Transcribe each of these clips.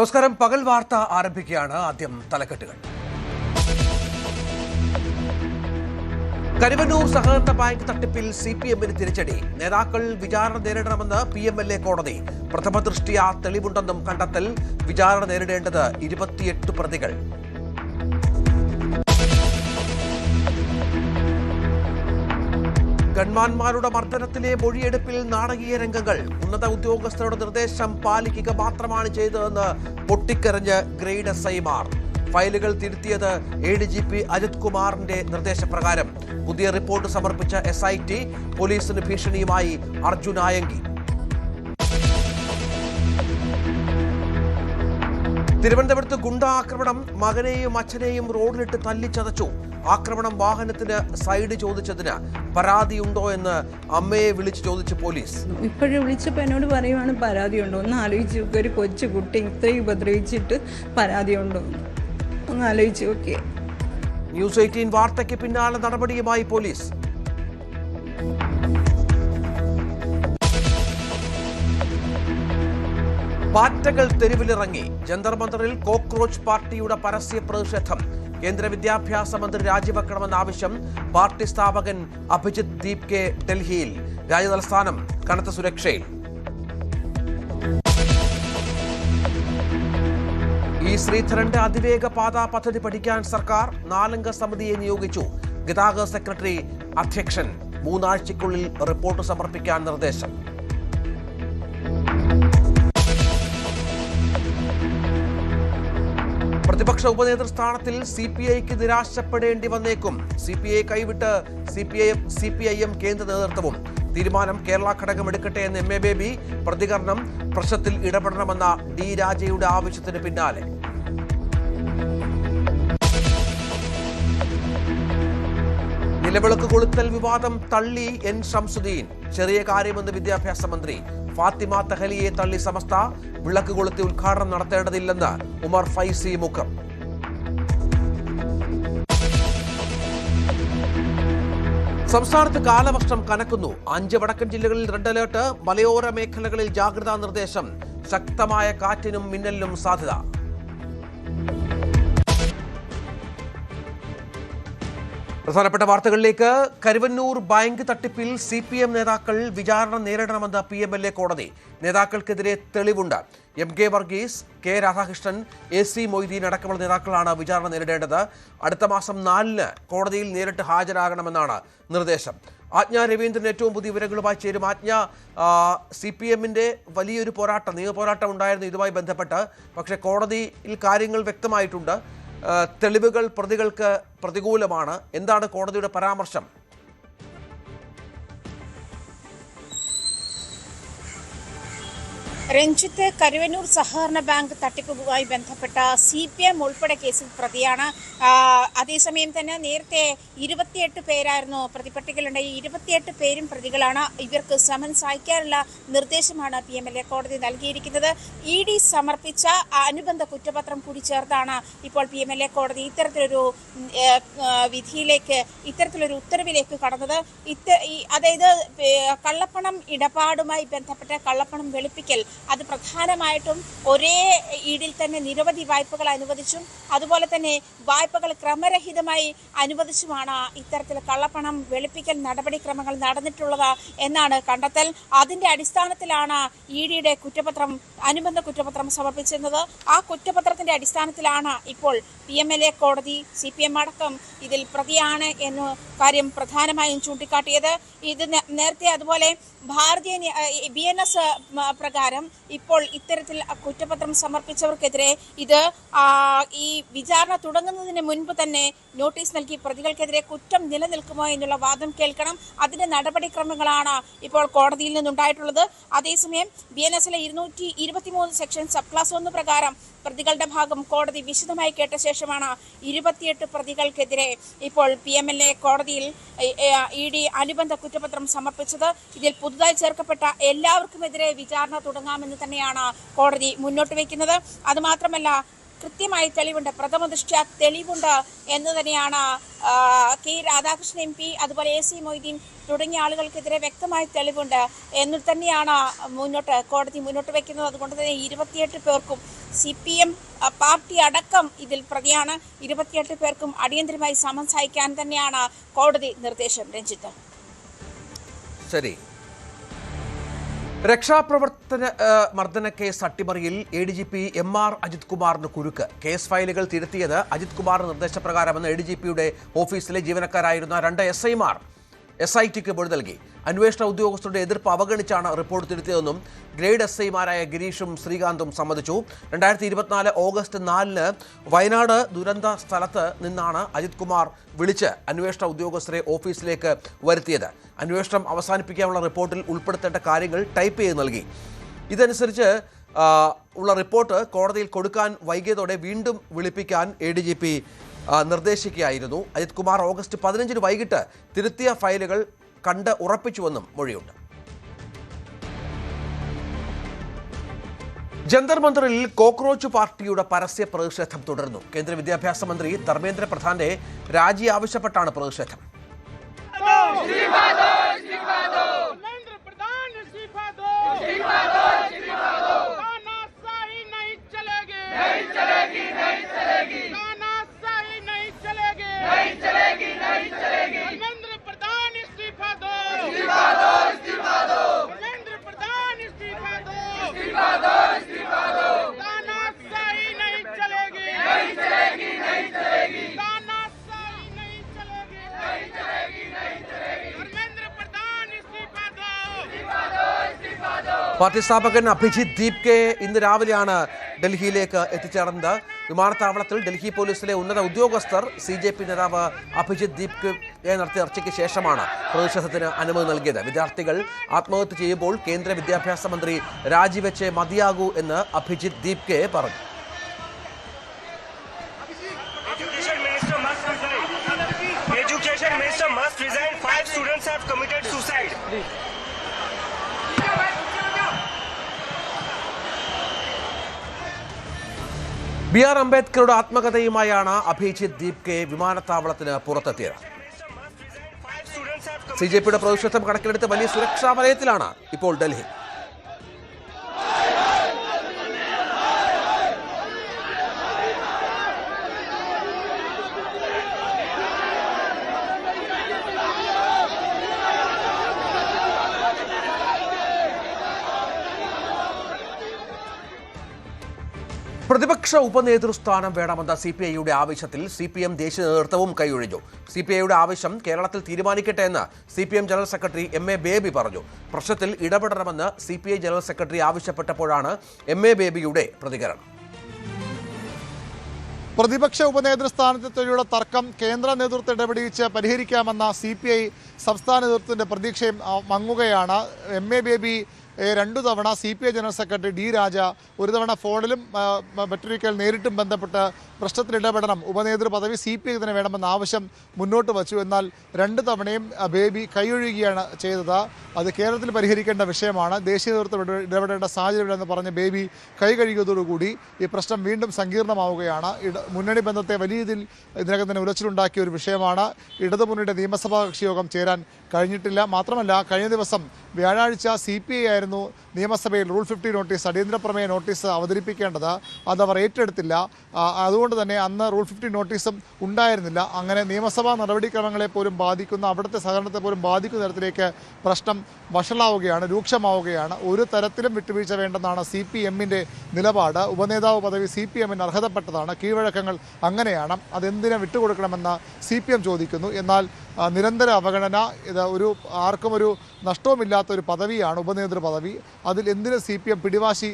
നമസ്കാരം. പകൽ വാർത്ത ആരംഭിക്കുകയാണ്. ആദ്യം തലക്കെട്ടുകൾ. കരുവന്നൂർ സഹകരണ ബാങ്ക് തട്ടിപ്പിൽ സിപിഎമ്മിന് തിരിച്ചടി. നേതാക്കൾ വിചാരണ നേരിടണമെന്ന് PMLA കോടതി. പ്രഥമ ദൃഷ്ട്യാ തെളിവുണ്ടെന്നും കണ്ടെത്തൽ. വിചാരണ നേരിടേണ്ടത് 28 പ്രതികൾ. ഗൺമാന്മാരുടെ മർദ്ദനത്തിലെ മൊഴിയെടുപ്പിൽ നാടകീയ രംഗങ്ങൾ. ഉന്നത ഉദ്യോഗസ്ഥരുടെ നിർദ്ദേശം പാലിക്കുക മാത്രമാണ് ചെയ്തതെന്ന് പൊട്ടിക്കരഞ്ഞ് ഗ്രേഡ് SIമാർ. ഫയലുകൾ തിരുത്തിയത് ADGP അജിത് കുമാറിന്റെ നിർദ്ദേശപ്രകാരം. പുതിയ റിപ്പോർട്ട് സമർപ്പിച്ച SIT. പോലീസിന് ഭീഷണിയുമായി അർജുൻ ആയങ്കി. തിരുവനന്തപുരത്ത് ഗുണ്ട ആക്രമണം. മകനെയും അച്ഛനെയും റോഡിലിട്ട് തല്ലിച്ചതച്ചു. ആക്രമണം വാഹനത്തിന് സൈഡ് ചോദിച്ചതിന് പരാതിയുണ്ടോ എന്ന് അമ്മയെ വിളിച്ച് ചോദിച്ചു പോലീസ്. ഇപ്പോഴും വിളിച്ചപ്പോൾ എന്നോട് പറയുവാണ് പരാതിയുണ്ടോ. ഒന്ന് ആലോചിച്ച് നോക്കി, ഒരു കൊച്ചു കുട്ടി ഇത്രയും ഉപദ്രവിച്ചിട്ട് പരാതിയുണ്ടോ ഒന്ന് ആലോചിച്ച് നോക്കിയേ. ന്യൂസ് 18 വാർത്തയ്ക്ക് പിന്നാലെ നടപടിയുമായി പോലീസ്. പാറ്റകൾ തെരുവിലിറങ്ങി. ജന്തർ മന്ദറിൽ കോക്രോച്ച് പാർട്ടിയുടെ പരസ്യ പ്രതിഷേധം. കേന്ദ്ര വിദ്യാഭ്യാസ മന്ത്രി രാജിവെക്കണമെന്ന ആവശ്യം. പാർട്ടി സ്ഥാപകൻ അഭിജിത് ദീപ് കെ ഡൽഹിയിൽ. രാജ്യതലസ്ഥാനം കനത്ത സുരക്ഷയിൽ. ശ്രീധരന്റെ അതിവേഗ പാത പദ്ധതി പഠിക്കാൻ സർക്കാർ 4-അംഗ സമിതിയെ നിയോഗിച്ചു. ഗതാഗത സെക്രട്ടറി അധ്യക്ഷൻ. 3 ആഴ്ചയ്ക്കുള്ളിൽ റിപ്പോർട്ട് സമർപ്പിക്കാൻ നിർദ്ദേശം. പ്രതിപക്ഷ ഉപനേതൃസ്ഥാനത്തിൽ CPIക്ക് നിരാശപ്പെടേണ്ടി വന്നേക്കും. CPI കൈവിട്ട് CPIM കേന്ദ്ര നേതൃത്വവും. തീരുമാനം കേരള ഘടകം എടുക്കട്ടെ എന്ന് MA ബേബി. പ്രതികരണം പ്രശ്നത്തിൽ ഇടപെടണമെന്ന D രാജയുടെ ആവശ്യത്തിന് പിന്നാലെ. നിലവിളക്ക് കൊളുത്തൽ വിവാദം തള്ളി N ഷംസുദ്ദീൻ. ചെറിയ കാര്യമെന്ന് വിദ്യാഭ്യാസ മന്ത്രി. ഫാത്തിമ തഹലിയെ തള്ളി സമസ്ത. വിളക്ക് കൊളുത്തി ഉദ്ഘാടനം നടത്തേണ്ടതില്ലെന്ന് ഉമർ ഫൈസി മുഖം. സംസ്ഥാനത്ത് കാലവർഷം കനക്കുന്നു. 5 വടക്കൻ ജില്ലകളിൽ റെഡ് അലേർട്ട്. മലയോര മേഖലകളിൽ ജാഗ്രതാ നിർദ്ദേശം. ശക്തമായ കാറ്റിനും മിന്നലിനും സാധ്യത. പ്രധാനപ്പെട്ട വാർത്തകളിലേക്ക്. കരുവന്നൂർ ബാങ്ക് തട്ടിപ്പിൽ CPM നേതാക്കൾ വിചാരണ നേരിടണമെന്ന് PMLA കോടതി. നേതാക്കൾക്കെതിരെ തെളിവുണ്ട്. MK Varghese, K Radhakrishnan, AC Moideen അടക്കമുള്ള നേതാക്കളാണ് വിചാരണ നേരിടേണ്ടത്. അടുത്ത മാസം 4-ന് കോടതിയിൽ നേരിട്ട് ഹാജരാകണമെന്നാണ് നിർദ്ദേശം. ആജ്ഞ രവീന്ദ്രൻ ഏറ്റവും പുതിയ വിവരങ്ങളുമായി ചേരും. ആജ്ഞ, CPMന്റെ വലിയൊരു പോരാട്ടം, നിയമപോരാട്ടം ഉണ്ടായിരുന്നു ഇതുമായി ബന്ധപ്പെട്ട്. പക്ഷേ കോടതിയിൽ കാര്യങ്ങൾ വ്യക്തമായിട്ടുണ്ട്. തെളിവുകൾ പ്രതികൾക്ക് പ്രതികൂലമാണ്. എന്താണ് കോടതിയുടെ പരാമർശം? രഞ്ജിത്ത്, കരുവന്നൂർ സഹകരണ ബാങ്ക് തട്ടിപ്പുമായി ബന്ധപ്പെട്ട CPM ഉൾപ്പെടെ കേസിൽ പ്രതിയാണ്. അതേസമയം തന്നെ നേരത്തെ 28 പേരായിരുന്നു പ്രതിപട്ടികയിലുണ്ട്. ഈ 28 പേരും പ്രതികളാണ്. ഇവർക്ക് സമൻസ് അയക്കാനുള്ള നിർദ്ദേശമാണ് PMLA കോടതി നൽകിയിരിക്കുന്നത്. ED സമർപ്പിച്ച അനുബന്ധ കുറ്റപത്രം കൂടി ചേർത്താണ് ഇപ്പോൾ PMLA കോടതി ഇത്തരത്തിലൊരു വിധിയിലേക്ക്, ഇത്തരത്തിലൊരു ഉത്തരവിലേക്ക് കടന്നത്. അതായത് കള്ളപ്പണം ഇടപാടുമായി ബന്ധപ്പെട്ട കള്ളപ്പണം വെളുപ്പിക്കൽ, അത് പ്രധാനമായിട്ടും ഒരേ ഈടിൽ തന്നെ നിരവധി വായ്പകൾ അനുവദിച്ചും അതുപോലെ തന്നെ വായ്പകൾ ക്രമരഹിതമായി അനുവദിച്ചുമാണ് ഇത്തരത്തിൽ കള്ളപ്പണം വെളുപ്പിക്കൽ നടപടിക്രമങ്ങൾ നടന്നിട്ടുള്ളത് എന്നാണ് കണ്ടെത്തൽ. അതിന്റെ അടിസ്ഥാനത്തിലാണ് EDയുടെ അനുബന്ധ കുറ്റപത്രം സമർപ്പിച്ചിരുന്നത്. ആ കുറ്റപത്രത്തിന്റെ അടിസ്ഥാനത്തിലാണ് ഇപ്പോൾ PMLA കോടതി CPM അടക്കം ഇതിൽ പ്രതിയാണ് എന്ന കാര്യം പ്രധാനമായും ചൂണ്ടിക്കാട്ടിയത്. ഇത് നേരത്തെ അതുപോലെ ഭാരതീയ BNS പ്രകാരം ഇപ്പോൾ ഇത്തരത്തിൽ കുറ്റപത്രം സമർപ്പിച്ചവർക്കെതിരെ ഈ വിചാരണ തുടങ്ങുന്നതിന് മുൻപ് തന്നെ നോട്ടീസ് നൽകി പ്രതികൾക്കെതിരെ കുറ്റം നിലനിൽക്കുമോ എന്നുള്ള വാദം കേൾക്കണം. അതിന്റെ നടപടിക്രമങ്ങളാണ് ഇപ്പോൾ കോടതിയിൽ നിന്നുണ്ടായിട്ടുള്ളത്. അതേസമയം BNSലെ 223 സെക്ഷൻ സബ് ക്ലാസ് 1 പ്രകാരം പ്രതികളുടെ ഭാഗം കോടതി വിശദമായി കേട്ട ശേഷമാണ് 28 പ്രതികൾക്കെതിരെ ഇപ്പോൾ PMLA കോടതിയിൽ ED അനുബന്ധ കുറ്റപത്രം സമർപ്പിച്ചത്. ഇതിൽ പുതുതായി ചേർക്കപ്പെട്ട എല്ലാവർക്കുമെതിരെ വിചാരണ തുടങ്ങാമെന്ന് തന്നെയാണ് കോടതി മുന്നോട്ട് വയ്ക്കുന്നത്. അതുമാത്രമല്ല, കൃത്യമായി തെളിവുണ്ട്, പ്രഥമ ദൃഷ്ട്യാ തെളിവുണ്ട് എന്ന് തന്നെയാണ് K രാധാകൃഷ്ണൻ MP അതുപോലെ AC മൊയ്തീൻ തുടങ്ങിയ ആളുകൾക്കെതിരെ വ്യക്തമായ തെളിവുണ്ട് എന്ന് തന്നെയാണ് കോടതി മുന്നോട്ട് വയ്ക്കുന്നത്. അതുകൊണ്ട് തന്നെ 28 പേർക്കും CPM പാർട്ടി അടക്കം ഇതിൽ പ്രതിയാണ്. 28 പേർക്കും അടിയന്തരമായി സമൻസ് അയക്കാൻ തന്നെയാണ് കോടതി നിർദ്ദേശം. രഞ്ജിത്ത്, ശരി. രക്ഷാപ്രവർത്തന മർദ്ദന കേസ് അട്ടിമറിയിൽ ADGP MR അജിത് കുമാറിന് കുരുക്ക്. കേസ് ഫയലുകൾ തിരുത്തിയത് അജിത് കുമാർ നിർദ്ദേശപ്രകാരമെന്ന് ADGPയുടെ ഓഫീസിലെ ജീവനക്കാരായിരുന്ന 2 SIമാർ SITക്ക് മൊഴി നൽകി. അന്വേഷണ ഉദ്യോഗസ്ഥരുടെ എതിർപ്പ് അവഗണിച്ചാണ് റിപ്പോർട്ട് തിരുത്തിയതെന്നും ഗ്രേഡ് SIമാരായ ഗിരീഷും ശ്രീകാന്തും സമ്മതിച്ചു. 2024 ഓഗസ്റ്റ് 4-ന് വയനാട് ദുരന്ത സ്ഥലത്ത് നിന്നാണ് അജിത് കുമാർ വിളിച്ച് അന്വേഷണ ഉദ്യോഗസ്ഥരെ ഓഫീസിലേക്ക് വരുത്തിയത്. അന്വേഷണം അവസാനിപ്പിക്കാനുള്ള റിപ്പോർട്ടിൽ ഉൾപ്പെടുത്തേണ്ട കാര്യങ്ങൾ ടൈപ്പ് ചെയ്ത് നൽകി. ഇതനുസരിച്ച് ഉള്ള റിപ്പോർട്ട് കോടതിയിൽ കൊടുക്കാൻ വൈകിയതോടെ വീണ്ടും വിളിപ്പിക്കാൻ ADGP നിർദ്ദേശിക്കുകയായിരുന്നു. അജിത് കുമാർ ഓഗസ്റ്റ് 15-ന് വൈകിട്ട് തിരുത്തിയ ഫയലുകൾ കണ്ട് ഉറപ്പിച്ചുവെന്നും മൊഴിയുണ്ട്. ജന്തർ മന്ദറിൽ കോക്രോച്ച് പാർട്ടിയുടെ പരസ്യ പ്രതിഷേധം തുടരുന്നു. കേന്ദ്ര വിദ്യാഭ്യാസ മന്ത്രി ധർമ്മേന്ദ്ര പ്രധാന്റെ രാജി ആവശ്യപ്പെട്ടാണ് പ്രതിഷേധം. പാർട്ടി സ്ഥാപകൻ അഭിജിത് ദീപ്കെ ഇന്ന് രാവിലെയാണ് ഡൽഹിയിലേക്ക് എത്തിച്ചേർന്നത്. വിമാനത്താവളത്തിൽ ഡൽഹി പോലീസിലെ ഉന്നത ഉദ്യോഗസ്ഥർ CJP നേതാവ് അഭിജിത് ദീപ്കെ നടത്തിയ ചർച്ചയ്ക്ക് ശേഷമാണ് പ്രതിഷേധത്തിന് അനുമതി നൽകിയത്. വിദ്യാർത്ഥികൾ ആത്മഹത്യ ചെയ്യുമ്പോൾ കേന്ദ്ര വിദ്യാഭ്യാസ മന്ത്രി രാജിവെച്ചേ മതിയാകൂ എന്ന് അഭിജിത് ദീപ്കെ പറഞ്ഞു. Education Minister must resign. 5 students have committed suicide. BR അംബേദ്കറുടെ ആത്മകഥയുമായാണ് അഭിജിത് ദീപ്കെ വിമാനത്താവളത്തിന് പുറത്തെത്തിയത്. CJPയുടെ പ്രതിഷേധം കണക്കിലെടുത്ത് വലിയ സുരക്ഷാ വലയത്തിലാണ് ഇപ്പോൾ ഡൽഹി. പ്രതിപക്ഷ ഉപനേതൃസ്ഥാനം വേണമെന്ന CPIയുടെ ആവശ്യത്തിൽ CPM ദേശീയ നേതൃത്വവും കൈയൊഴിഞ്ഞു. CPIയുടെ ആവശ്യം കേരളത്തിൽ തീരുമാനിക്കട്ടെ എന്ന് CPM general secretary MA baby പറഞ്ഞു. പ്രശ്നത്തിൽ ഇടപെടണമെന്ന് CPI ജനറൽ സെക്രട്ടറി ആവശ്യപ്പെട്ടപ്പോഴാണ് MA ബേബിയുടെ പ്രതികരണം. പ്രതിപക്ഷ ഉപനേതൃസ്ഥാനത്തെത്തിയുള്ള തർക്കം കേന്ദ്ര നേതൃത്വം ഇടപെടിച്ച് പരിഹരിക്കാമെന്ന CPI സംസ്ഥാന നേതൃത്വത്തിന്റെ പ്രതീക്ഷയും മങ്ങുകയാണ്. MA ബേബി 2 തവണ CPI ജനറൽ സെക്രട്ടറി D രാജ ഒരു തവണ ഫോണിലും മറ്റൊരിക്കൽ നേരിട്ടും ബന്ധപ്പെട്ട് പ്രശ്നത്തിൽ ഇടപെടണം, ഉപനേതൃ പദവി CPI തന്നെ വേണമെന്ന ആവശ്യം മുന്നോട്ട് വച്ചു. എന്നാൽ 2 തവണയും ബേബി കൈയൊഴിയുകയാണ് ചെയ്തത്. അത് കേരളത്തിൽ പരിഹരിക്കേണ്ട വിഷയമാണ്, ദേശീയ നേതൃത്വം ഇടപെടേണ്ട സാഹചര്യമില്ലെന്ന് പറഞ്ഞ് ബേബി കൈ കഴുകിയതോടുകൂടി ഈ പ്രശ്നം വീണ്ടും സങ്കീർണമാവുകയാണ്. മുന്നണി ബന്ധത്തെ വലിയ രീതിയിൽ ഇതിനകം തന്നെ ഉലച്ചിലുണ്ടാക്കിയ ഒരു വിഷയമാണ്. ഇടതുമുന്നണിയുടെ നിയമസഭാ കക്ഷി യോഗം ചേരാൻ കഴിഞ്ഞിട്ടില്ല. മാത്രമല്ല, കഴിഞ്ഞ ദിവസം വ്യാഴാഴ്ച CPI ആയിരുന്നു നിയമസഭയിൽ റൂൾ 50 നോട്ടീസ്, അടിയന്തര പ്രമേയ നോട്ടീസ് അവതരിപ്പിക്കേണ്ടത്. അതവർ ഏറ്റെടുത്തില്ല. അതുകൊണ്ട് തന്നെ അന്ന് റൂൾ 50 നോട്ടീസും ഉണ്ടായിരുന്നില്ല. അങ്ങനെ നിയമസഭാ നടപടിക്രമങ്ങളെ പോലും ബാധിക്കുന്ന, അവിടുത്തെ സഹകരണത്തെ പോലും ബാധിക്കുന്ന തരത്തിലേക്ക് പ്രശ്നം വഷളാവുകയാണ്, രൂക്ഷമാവുകയാണ്. ഒരു തരത്തിലും വിട്ടുവീഴ്ച വേണ്ടെന്നാണ് CPMന്റെ നിലപാട്. ഉപനേതാവ് പദവി CPMന് അർഹതപ്പെട്ടതാണ്, കീഴ്വഴക്കങ്ങൾ അങ്ങനെയാണ്, അതെന്തിനെ വിട്ടുകൊടുക്കണമെന്ന് CPM ചോദിക്കുന്നു. എന്നാൽ നിരന്തര അവഗണന, ഇത് ആർക്കും ഒരു നഷ്ടവുമില്ലാത്തൊരു പദവിയാണ് ഉപനേതൃ പദവി. അതിൽ എന്തിന് CPM പിടിവാശി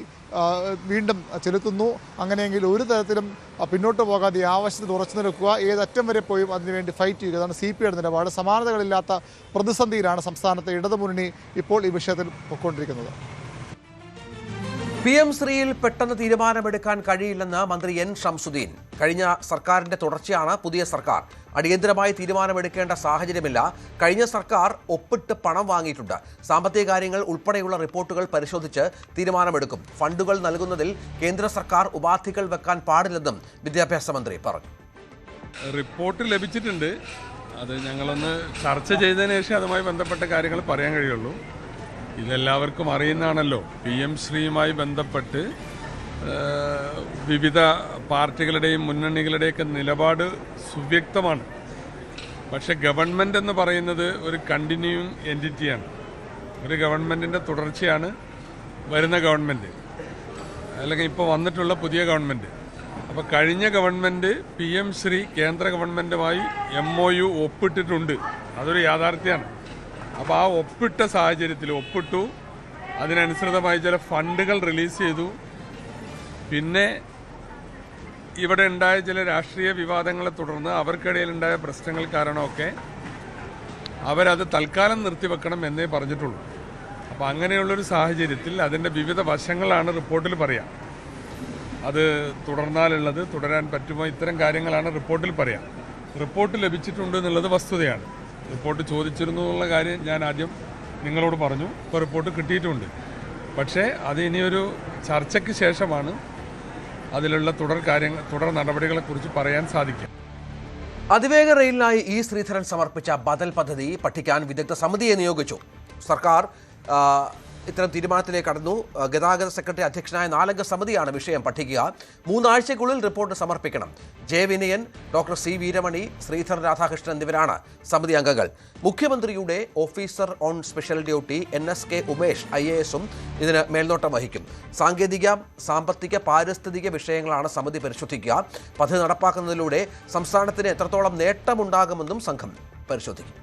വീണ്ടും ചെലുത്തുന്നു? അങ്ങനെയെങ്കിൽ ഒരു തരത്തിലും പിന്നോട്ട് പോകാതെ ആവശ്യത്തിൽ ഉറച്ചു നിൽക്കുക, ഏതറ്റം വരെ പോയും അതിനുവേണ്ടി ഫൈറ്റ് ചെയ്യുക, അതാണ് CPIയുടെ നിലപാട്. സമാനതകളില്ലാത്ത പ്രതിസന്ധിയിലാണ് സംസ്ഥാനത്തെ ഇടതുമുന്നണി ഇപ്പോൾ ഈ വിഷയത്തിൽ പൊയ്ക്കൊണ്ടിരിക്കുന്നത്. PM ശ്രീയിൽ പെട്ടെന്ന് തീരുമാനമെടുക്കാൻ കഴിയില്ലെന്ന് മന്ത്രി N ഷംസുദ്ദീൻ. കഴിഞ്ഞ സർക്കാരിന്റെ തുടർച്ചയാണ് പുതിയ സർക്കാർ. അടിയന്തരമായി തീരുമാനമെടുക്കേണ്ട സാഹചര്യമില്ല. കഴിഞ്ഞ സർക്കാർ ഒപ്പിട്ട് പണം വാങ്ങിയിട്ടുണ്ട്. സാമ്പത്തിക കാര്യങ്ങൾ ഉൾപ്പെടെയുള്ള റിപ്പോർട്ടുകൾ പരിശോധിച്ച് തീരുമാനമെടുക്കും. ഫണ്ടുകൾ നൽകുന്നതിൽ കേന്ദ്ര സർക്കാർ ഉപാധികൾ വെക്കാൻ പാടില്ലെന്നും വിദ്യാഭ്യാസ മന്ത്രി പറഞ്ഞു. റിപ്പോർട്ട് ലഭിച്ചിട്ടുണ്ട്. അത് ഞങ്ങളൊന്ന് ചർച്ച ചെയ്തതിന് ശേഷം അതുമായി ബന്ധപ്പെട്ട കാര്യങ്ങൾ പറയാൻ കഴിയുള്ളൂ. ഇതെല്ലാവർക്കും അറിയുന്നതാണല്ലോ. PM ശ്രീയുമായി ബന്ധപ്പെട്ട് വിവിധ പാർട്ടികളുടെയും മുന്നണികളുടെയൊക്കെ നിലപാട് സുവ്യക്തമാണ്. പക്ഷെ ഗവൺമെൻറ് എന്ന് പറയുന്നത് ഒരു കണ്ടിന്യൂയിങ് എൻറ്റിറ്റിയാണ്. ഒരു ഗവൺമെൻറ്റിൻ്റെ തുടർച്ചയാണ് വരുന്ന ഗവൺമെൻറ്, അല്ലെങ്കിൽ ഇപ്പോൾ വന്നിട്ടുള്ള പുതിയ ഗവൺമെൻറ്. അപ്പോൾ കഴിഞ്ഞ ഗവൺമെൻറ് PM ശ്രീ കേന്ദ്ര ഗവൺമെൻറ്റുമായി MOU ഒപ്പിട്ടിട്ടുണ്ട്. അതൊരു യാഥാർത്ഥ്യമാണ്. അപ്പോൾ ആ ഒപ്പിട്ട സാഹചര്യത്തിൽ ഒപ്പിട്ടു, അതിനനുസൃതമായി ചില ഫണ്ടുകൾ റിലീസ് ചെയ്തു. പിന്നെ ഇവിടെ ഉണ്ടായ ചില രാഷ്ട്രീയ വിവാദങ്ങളെ തുടർന്ന് അവർക്കിടയിലുണ്ടായ പ്രശ്നങ്ങൾ കാരണമൊക്കെ അവരത് തൽക്കാലം നിർത്തിവെക്കണം എന്നേ പറഞ്ഞിട്ടുള്ളൂ. അപ്പോൾ അങ്ങനെയുള്ളൊരു സാഹചര്യത്തിൽ അതിൻ്റെ വിവിധ വശങ്ങളാണ് റിപ്പോർട്ടിൽ പറയാം. അത് തുടർന്നാലുള്ളത്, തുടരാൻ പറ്റുമോ, ഇത്തരം കാര്യങ്ങളാണ് റിപ്പോർട്ടിൽ പറയാം. റിപ്പോർട്ട് ലഭിച്ചിട്ടുണ്ട് എന്നുള്ളത് വസ്തുതയാണ്. റിപ്പോർട്ട് ചോദിച്ചിരുന്നു എന്നുള്ള കാര്യം ഞാൻ ആദ്യം നിങ്ങളോട് പറഞ്ഞു. ഇപ്പോൾ റിപ്പോർട്ട് കിട്ടിയിട്ടുണ്ട്. പക്ഷേ അത് ഇനിയൊരു ചർച്ചയ്ക്ക് ശേഷമാണ് അതിലുള്ള തുടർ നടപടികളെക്കുറിച്ച് പറയാൻ സാധിക്കും. അതിവേഗ റെയിലിനായി ശ്രീധരൻ സമർപ്പിച്ച ബദൽ പദ്ധതി പഠിക്കാൻ വിദഗ്ധ സമിതിയെ നിയോഗിച്ചു. സർക്കാർ ഇത്തരം തീരുമാനത്തിലേക്ക് കടന്നു. ഗതാഗത സെക്രട്ടറി അധ്യക്ഷനായ 4 അംഗ സമിതിയാണ് വിഷയം പഠിക്കുക. 3 ആഴ്ചയ്ക്കുള്ളിൽ റിപ്പോർട്ട് സമർപ്പിക്കണം. J Vinayan, doctor C Veeramani, Sreedharan Radhakrishnan എന്നിവരാണ് സമിതി അംഗങ്ങൾ. മുഖ്യമന്ത്രിയുടെ officer on special duty NSK Umesh IASഉം ഇതിന് മേൽനോട്ടം വഹിക്കും. സാങ്കേതിക, സാമ്പത്തിക, പാരിസ്ഥിതിക വിഷയങ്ങളാണ് സമിതി പരിശോധിക്കുക. പദ്ധതി നടപ്പാക്കുന്നതിലൂടെ സംസ്ഥാനത്തിന് എത്രത്തോളം നേട്ടമുണ്ടാകുമെന്നും സംഘം പരിശോധിക്കും.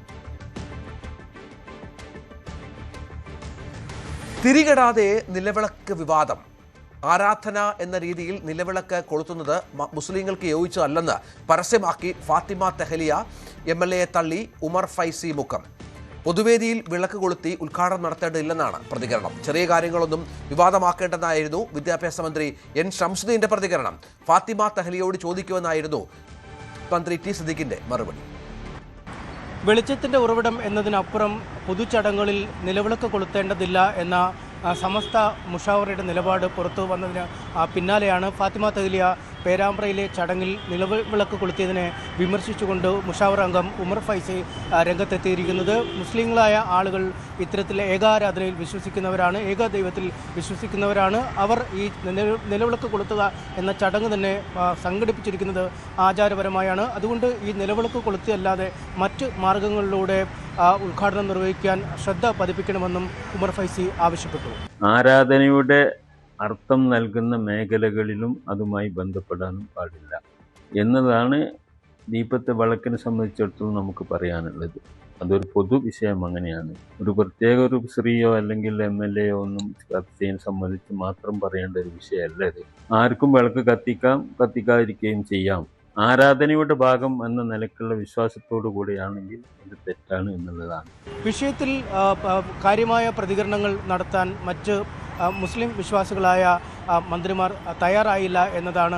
തിരികെടാതെ നിലവിളക്ക് വിവാദം. ആരാധന എന്ന രീതിയിൽ നിലവിളക്ക് കൊളുത്തുന്നത് മുസ്ലിങ്ങൾക്ക് യോജിച്ചതല്ലെന്ന് പരസ്യമാക്കി ഫാത്തിമ തെഹലിയ MLA തള്ളി ഉമർ ഫൈസി മുക്കം. പൊതുവേദിയിൽ വിളക്ക് കൊളുത്തി ഉദ്ഘാടനം നടത്തേണ്ടതില്ലെന്നാണ് പ്രതികരണം. ചെറിയ കാര്യങ്ങളൊന്നും വിവാദമാക്കേണ്ടെന്നായിരുന്നു വിദ്യാഭ്യാസ മന്ത്രി N ഷംസുദ്ദീന്റെ പ്രതികരണം. ഫാത്തിമ തെഹലിയോട് ചോദിക്കുമെന്നായിരുന്നു മന്ത്രി T സിദ്ദിഖിന്റെ മറുപടി. വെളിച്ചത്തിൻ്റെ ഉറവിടം എന്നതിനപ്പുറം പൊതുചടങ്ങുകളിൽ നിലവിളക്ക് കൊളുത്തേണ്ടതില്ല എന്ന സമസ്ത മുഷാവറയുടെ നിലപാട് പുറത്തു വന്നതിന് പിന്നാലെയാണ് ഫാത്തിമ തെഹലിയ പേരാമ്പ്രയിലെ ചടങ്ങിൽ നിലവിളക്ക് കൊളുത്തിയതിനെ വിമർശിച്ചുകൊണ്ട് മുഷാവറ അംഗം ഉമർ ഫൈസി രംഗത്തെത്തിയിരിക്കുന്നത്. മുസ്ലിങ്ങളായ ആളുകൾ ഇത്തരത്തിൽ ഏകാരാധനയിൽ വിശ്വസിക്കുന്നവരാണ്, ഏകദൈവത്തിൽ വിശ്വസിക്കുന്നവരാണ്. അവർ ഈ നിലവിളക്ക് കൊളുത്തുക എന്ന ചടങ്ങ് തന്നെ സംഘടിപ്പിച്ചിരിക്കുന്നത് ആചാരപരമായാണ്. അതുകൊണ്ട് ഈ നിലവിളക്ക് കൊളുത്തിയല്ലാതെ മറ്റ് മാർഗങ്ങളിലൂടെ ഉദ്ഘാടനം നിർവഹിക്കാൻ ശ്രദ്ധ പതിപ്പിക്കണമെന്നും ഉമർ ഫൈസി ആവശ്യപ്പെട്ടു. ആരാധനയുടെ അർത്ഥം നൽകുന്ന മേഖലകളിലും അതുമായി ബന്ധപ്പെടാനും പാടില്ല എന്നതാണ് ദീപത്തെ വിളക്കിനെ സംബന്ധിച്ചിടത്തോളം നമുക്ക് പറയാനുള്ളത്. അതൊരു പൊതു വിഷയം അങ്ങനെയാണ്. ഒരു പ്രത്യേക ഒരു സ്ത്രീയോ അല്ലെങ്കിൽ MLAയോ ഒന്നും കത്തിച്ചതിനെ സംബന്ധിച്ച് മാത്രം പറയേണ്ട ഒരു വിഷയമല്ല ഇത്. ആർക്കും വിളക്ക് കത്തിക്കാം, കത്തിക്കാതിരിക്കുകയും ചെയ്യാം. ആരാധനയുടെ ഭാഗം എന്ന നിലക്കുള്ള വിശ്വാസത്തോടു കൂടിയാണെങ്കിൽ ഇത് തെറ്റാണ് എന്നുള്ളതാണ്. വിഷയത്തിൽ കാര്യമായ പ്രതികരണങ്ങൾ നടത്താൻ മറ്റ് മുസ്ലിം വിശ്വാസികളായ മന്ത്രിമാർ തയ്യാറായില്ല എന്നതാണ്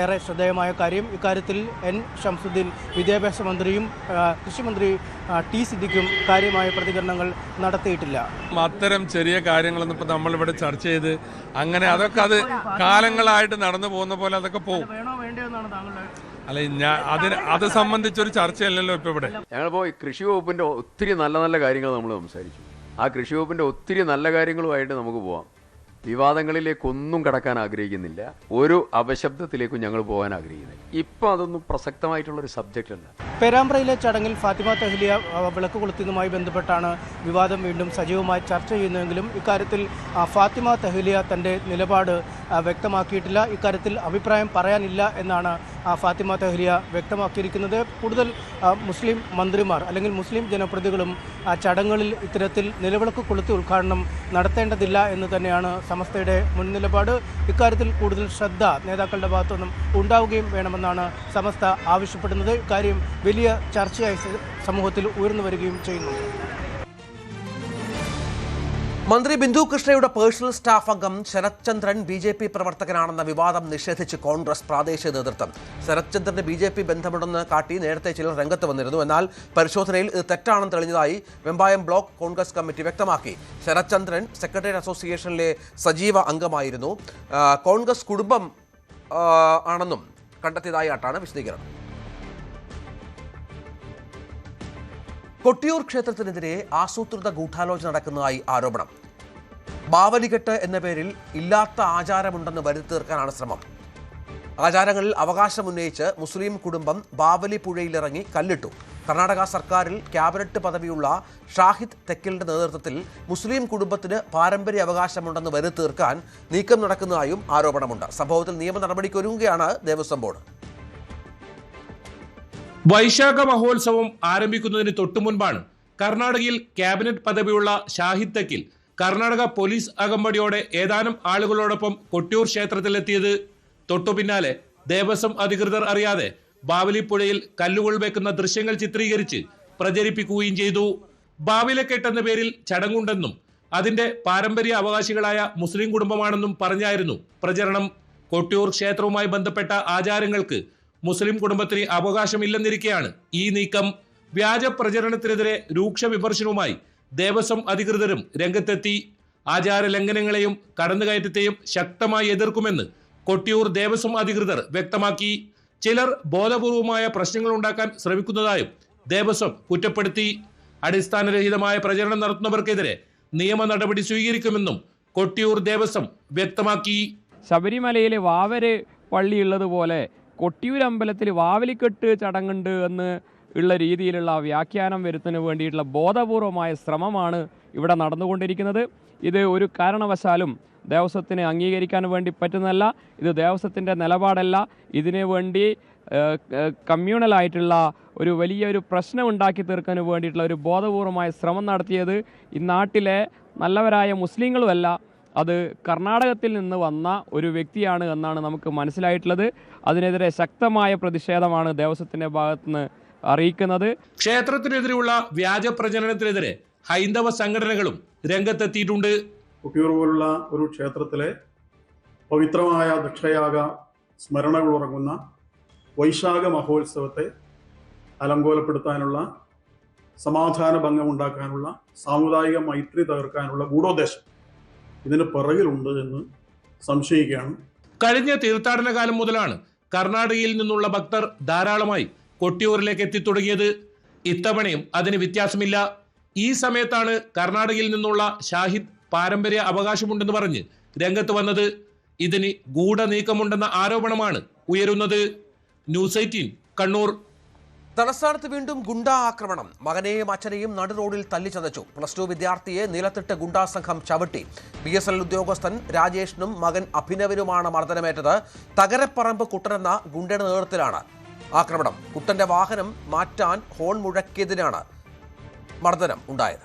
ഏറെ ശ്രദ്ധേയമായ കാര്യം. ഇക്കാര്യത്തിൽ N ഷംസുദ്ദീൻ വിദ്യാഭ്യാസ മന്ത്രിയും കൃഷിമന്ത്രി T സിദ്ദിഖും കാര്യമായ പ്രതികരണങ്ങൾ നടത്തിയിട്ടില്ല. അത്തരം ചെറിയ കാര്യങ്ങളൊന്നും ഇപ്പോൾ നമ്മളിവിടെ ചർച്ച ചെയ്ത് അങ്ങനെ അതൊക്കെ അത് കാലങ്ങളായിട്ട് നടന്നു പോകുന്ന പോലെ അതൊക്കെ പോകും. അല്ല, അത് സംബന്ധിച്ചൊരു ചർച്ചയല്ലല്ലോ ഇപ്പോൾ ഇവിടെ. ഞങ്ങളിപ്പോൾ കൃഷി വകുപ്പിൻ്റെ ഒത്തിരി നല്ല നല്ല കാര്യങ്ങൾ നമ്മൾ സംസാരിച്ചു. ആ കൃഷി വകുപ്പിൻ്റെ ഒത്തിരി നല്ല കാര്യങ്ങളുമായിട്ട് നമുക്ക് പോവാം. വിവാദങ്ങളിലേക്കൊന്നും കടക്കാൻ ആഗ്രഹിക്കുന്നില്ല, ഒരു അപശബ്ദത്തിലേക്കും ഞങ്ങൾ പോകാൻ ആഗ്രഹിക്കുന്നില്ല. ഇപ്പം അതൊന്നും പ്രസക്തമായിട്ടുള്ളൊരു സബ്ജക്റ്റ് അല്ല. പേരാമ്പ്രയിലെ ചടങ്ങിൽ ഫാത്തിമ തെഹലിയ വിളക്ക് കൊളുത്തിയതുമായി ബന്ധപ്പെട്ടാണ് വിവാദം വീണ്ടും സജീവമായി ചർച്ച ചെയ്യുന്നതെങ്കിലും ഇക്കാര്യത്തിൽ ഫാത്തിമ തെഹലിയ തൻ്റെ നിലപാട് വ്യക്തമാക്കിയിട്ടില്ല. ഇക്കാര്യത്തിൽ അഭിപ്രായം പറയാനില്ല എന്നാണ് ഫാത്തിമ തെഹലിയ വ്യക്തമാക്കിയിരിക്കുന്നത്. കൂടുതൽ മുസ്ലിം മന്ത്രിമാർ അല്ലെങ്കിൽ മുസ്ലിം ജനപ്രതിനിധികളും ചടങ്ങുകളിൽ ഇത്തരത്തിൽ നിലവിളക്ക് കൊളുത്തി ഉദ്ഘാടനം നടത്തേണ്ടതില്ല എന്ന് തന്നെയാണ് സമസ്തയുടെ മുൻ നിലപാട്. ഇക്കാര്യത്തിൽ കൂടുതൽ ശ്രദ്ധ നേതാക്കളുടെ ഭാഗത്തുനിന്നും ഉണ്ടാവുകയും വേണമെന്നാണ് സമസ്ത ആവശ്യപ്പെടുന്നത്. ഇക്കാര്യം വലിയ ചർച്ചയായി സമൂഹത്തിൽ ഉയർന്നു വരികയും ചെയ്യുന്നുണ്ട്. മന്ത്രി ബിന്ദു കൃഷ്ണയുടെ പേഴ്സണൽ സ്റ്റാഫ് അംഗം ശരത് ചന്ദ്രൻ BJP പ്രവർത്തകനാണെന്ന വിവാദം നിഷേധിച്ച് കോൺഗ്രസ് പ്രാദേശിക നേതൃത്വം. ശരത് ചന്ദ്രന് BJP ബന്ധമുണ്ടെന്ന് കാട്ടി നേരത്തെ ചിലർ രംഗത്ത് വന്നിരുന്നു. എന്നാൽ പരിശോധനയിൽ ഇത് തെറ്റാണെന്ന് തെളിഞ്ഞതായി വെമ്പായം ബ്ലോക്ക് കോൺഗ്രസ് കമ്മിറ്റി വ്യക്തമാക്കി. ശരത് ചന്ദ്രൻ സെക്രട്ടേറിയറ്റ് അസോസിയേഷനിലെ സജീവ അംഗമായിരുന്നു. കോൺഗ്രസ് കുടുംബം ആണെന്നും കണ്ടെത്തിയതായിട്ടാണ് വിശദീകരണം. കൊട്ടിയൂർ ക്ഷേത്രത്തിനെതിരെ ആസൂത്രിത ഗൂഢാലോചന നടക്കുന്നതായി ആരോപണം. ബാവലികെട്ട് എന്ന പേരിൽ ഇല്ലാത്ത ആചാരമുണ്ടെന്ന് വരുത്തി തീർക്കാനാണ് ശ്രമം. ആചാരങ്ങളിൽ അവകാശമുന്നയിച്ച് മുസ്ലിം കുടുംബം ബാവലി പുഴയിലിറങ്ങി കല്ലിട്ടു. കർണാടക സർക്കാരിൽ ക്യാബിനറ്റ് പദവിയുള്ള ഷാഹിദ് തെക്കിലിന്റെ നേതൃത്വത്തിൽ മുസ്ലിം കുടുംബത്തിന് പാരമ്പര്യ അവകാശമുണ്ടെന്ന് വരുത്തി തീർക്കാൻ നീക്കം നടക്കുന്നതായും ആരോപണമുണ്ട്. സംഭവത്തിൽ നിയമ നടപടിക്കൊരുങ്ങുകയാണ് ദേവസ്വം ബോർഡ്. വൈശാഖ മഹോത്സവം ആരംഭിക്കുന്നതിന് തൊട്ടുമുൻപാണ് കർണാടകയിൽ ക്യാബിനറ്റ് പദവിയുള്ള ഷാഹിദ് തെക്കിൽ കർണാടക പോലീസ് അകമ്പടിയോടെ ഏതാനും ആളുകളോടൊപ്പം കൊട്ടിയൂർ ക്ഷേത്രത്തിലെത്തിയത്. തൊട്ടു പിന്നാലെ ദേവസ്വം അധികൃതർ അറിയാതെ ബാവലി പുഴയിൽ കല്ലുകൾ വെക്കുന്ന ദൃശ്യങ്ങൾ ചിത്രീകരിച്ച് പ്രചരിപ്പിക്കുകയും ചെയ്തു. ബാവലികെട്ട് എന്ന പേരിൽ ചടങ്ങുണ്ടെന്നും അതിന്റെ പാരമ്പര്യ അവകാശികളായ മുസ്ലിം കുടുംബമാണെന്നും പറഞ്ഞായിരുന്നു പ്രചരണം. കൊട്ടിയൂർ ക്ഷേത്രവുമായി ബന്ധപ്പെട്ട ആചാരങ്ങൾക്ക് മുസ്ലിം കുടുംബത്തിന് അവകാശമില്ലെന്നിരിക്കെയാണ് ഈ നീക്കം. വ്യാജ പ്രചരണത്തിനെതിരെ രൂക്ഷ വിമർശനവുമായി ദേവസ്വം അധികൃതരും രംഗത്തെത്തി. ആചാര ലംഘനങ്ങളെയും കടന്നുകയറ്റത്തെയും ശക്തമായി എതിർക്കുമെന്ന് കൊട്ടിയൂർ ദേവസ്വം അധികൃതർ വ്യക്തമാക്കി. ചിലർ ബോധപൂർവമായ പ്രശ്നങ്ങൾ ഉണ്ടാക്കാൻ ശ്രമിക്കുന്നതായും ദേവസ്വം കുറ്റപ്പെടുത്തി. അടിസ്ഥാനരഹിതമായ പ്രചരണം നടത്തുന്നവർക്കെതിരെ നിയമ നടപടി സ്വീകരിക്കുമെന്നും കൊട്ടിയൂർ ദേവസ്വം വ്യക്തമാക്കി. ശബരിമലയിൽ വാവര് പള്ളിയുള്ളതുപോലെ കൊട്ടിയൂർ അമ്പലത്തിൽ വാവലിക്കെട്ട് ചടങ്ങുണ്ട് എന്ന് ഉള്ള രീതിയിലുള്ള വ്യാഖ്യാനം വരുത്തുന്നതിന് വേണ്ടിയിട്ടുള്ള ബോധപൂർവമായ ശ്രമമാണ് ഇവിടെ നടന്നുകൊണ്ടിരിക്കുന്നത്. ഇത് ഒരു കാരണവശാലും ദേവസ്വത്തിന് അംഗീകരിക്കാൻ വേണ്ടി പറ്റുന്നതല്ല. ഇത് ദേവസ്വത്തിൻ്റെ നിലപാടല്ല. ഇതിനു വേണ്ടി കമ്മ്യൂണലായിട്ടുള്ള ഒരു വലിയൊരു പ്രശ്നം ഉണ്ടാക്കി തീർക്കാൻ വേണ്ടിയിട്ടുള്ള ഒരു ബോധപൂർവമായ ശ്രമം നടത്തിയത് ഈ നാട്ടിലെ നല്ലവരായ മുസ്ലിങ്ങളുമല്ല, അത് കർണാടകത്തിൽ നിന്ന് വന്ന ഒരു വ്യക്തിയാണ് എന്നാണ് നമുക്ക് മനസ്സിലായിട്ടുള്ളത്. അതിനെതിരെ ശക്തമായ പ്രതിഷേധമാണ് ദേവസ്വത്തിൻ്റെ ഭാഗത്തുനിന്ന് അറിയിക്കുന്നത്. ക്ഷേത്രത്തിനെതിരെയുള്ള വ്യാജ പ്രചരണത്തിനെതിരെ ഹൈന്ദവ സംഘടനകളും രംഗത്തെത്തിയിട്ടുണ്ട്. കൊട്ടിയൂർ പോലുള്ള ഒരു ക്ഷേത്രത്തിലെ പവിത്രമായ ദക്ഷയാഗ സ്മരണകൾ ഉറങ്ങുന്ന വൈശാഖ മഹോത്സവത്തെ അലങ്കോലപ്പെടുത്താനുള്ള, സമാധാന ഭംഗമുണ്ടാക്കാനുള്ള, സാമുദായിക മൈത്രി തകർക്കാനുള്ള ഗൂഢോദ്ദേശം ഇതിന് പിറകിലുണ്ട് എന്ന് സംശയിക്കുകയാണ്. കഴിഞ്ഞ തീർത്ഥാടന കാലം മുതലാണ് കർണാടകയിൽ നിന്നുള്ള ഭക്തർ ധാരാളമായി കൊട്ടിയൂരിലേക്ക് എത്തിത്തുടങ്ങിയത്. ഇത്തവണയും അതിന് വ്യത്യാസമില്ല. ഈ സമയത്താണ് കർണാടകയിൽ നിന്നുള്ള ഷാഹിദ് പാരമ്പര്യ അവകാശമുണ്ടെന്ന് പറഞ്ഞ് രംഗത്ത് വന്നത്. ഇതിന് ഗൂഢനീക്കമുണ്ടെന്ന ആരോപണമാണ് ഉയരുന്നത്. ന്യൂസ് 18 കണ്ണൂർ. തലസ്ഥാനത്ത് വീണ്ടും ഗുണ്ടാ ആക്രമണം. മകനെയും അച്ഛനെയും നടു റോഡിൽ തല്ലിച്ചതച്ചു. +2 വിദ്യാർത്ഥിയെ നിലത്തിട്ട് ഗുണ്ടാ സംഘം ചവിട്ടി. BSNL ഉദ്യോഗസ്ഥൻ രാജേഷിനും മകൻ അഭിനവിനുമാണ് മർദ്ദനമേറ്റത്. തകരപ്പറമ്പ് കുട്ടനെന്ന ഗുണ്ടയുടെ നേതൃത്വത്തിലാണ് ആക്രമണം. കുട്ടന്റെ വാഹനം മാറ്റാൻ ഹോൺ മുഴക്കിയതിനാണ് മർദ്ദനം ഉണ്ടായത്.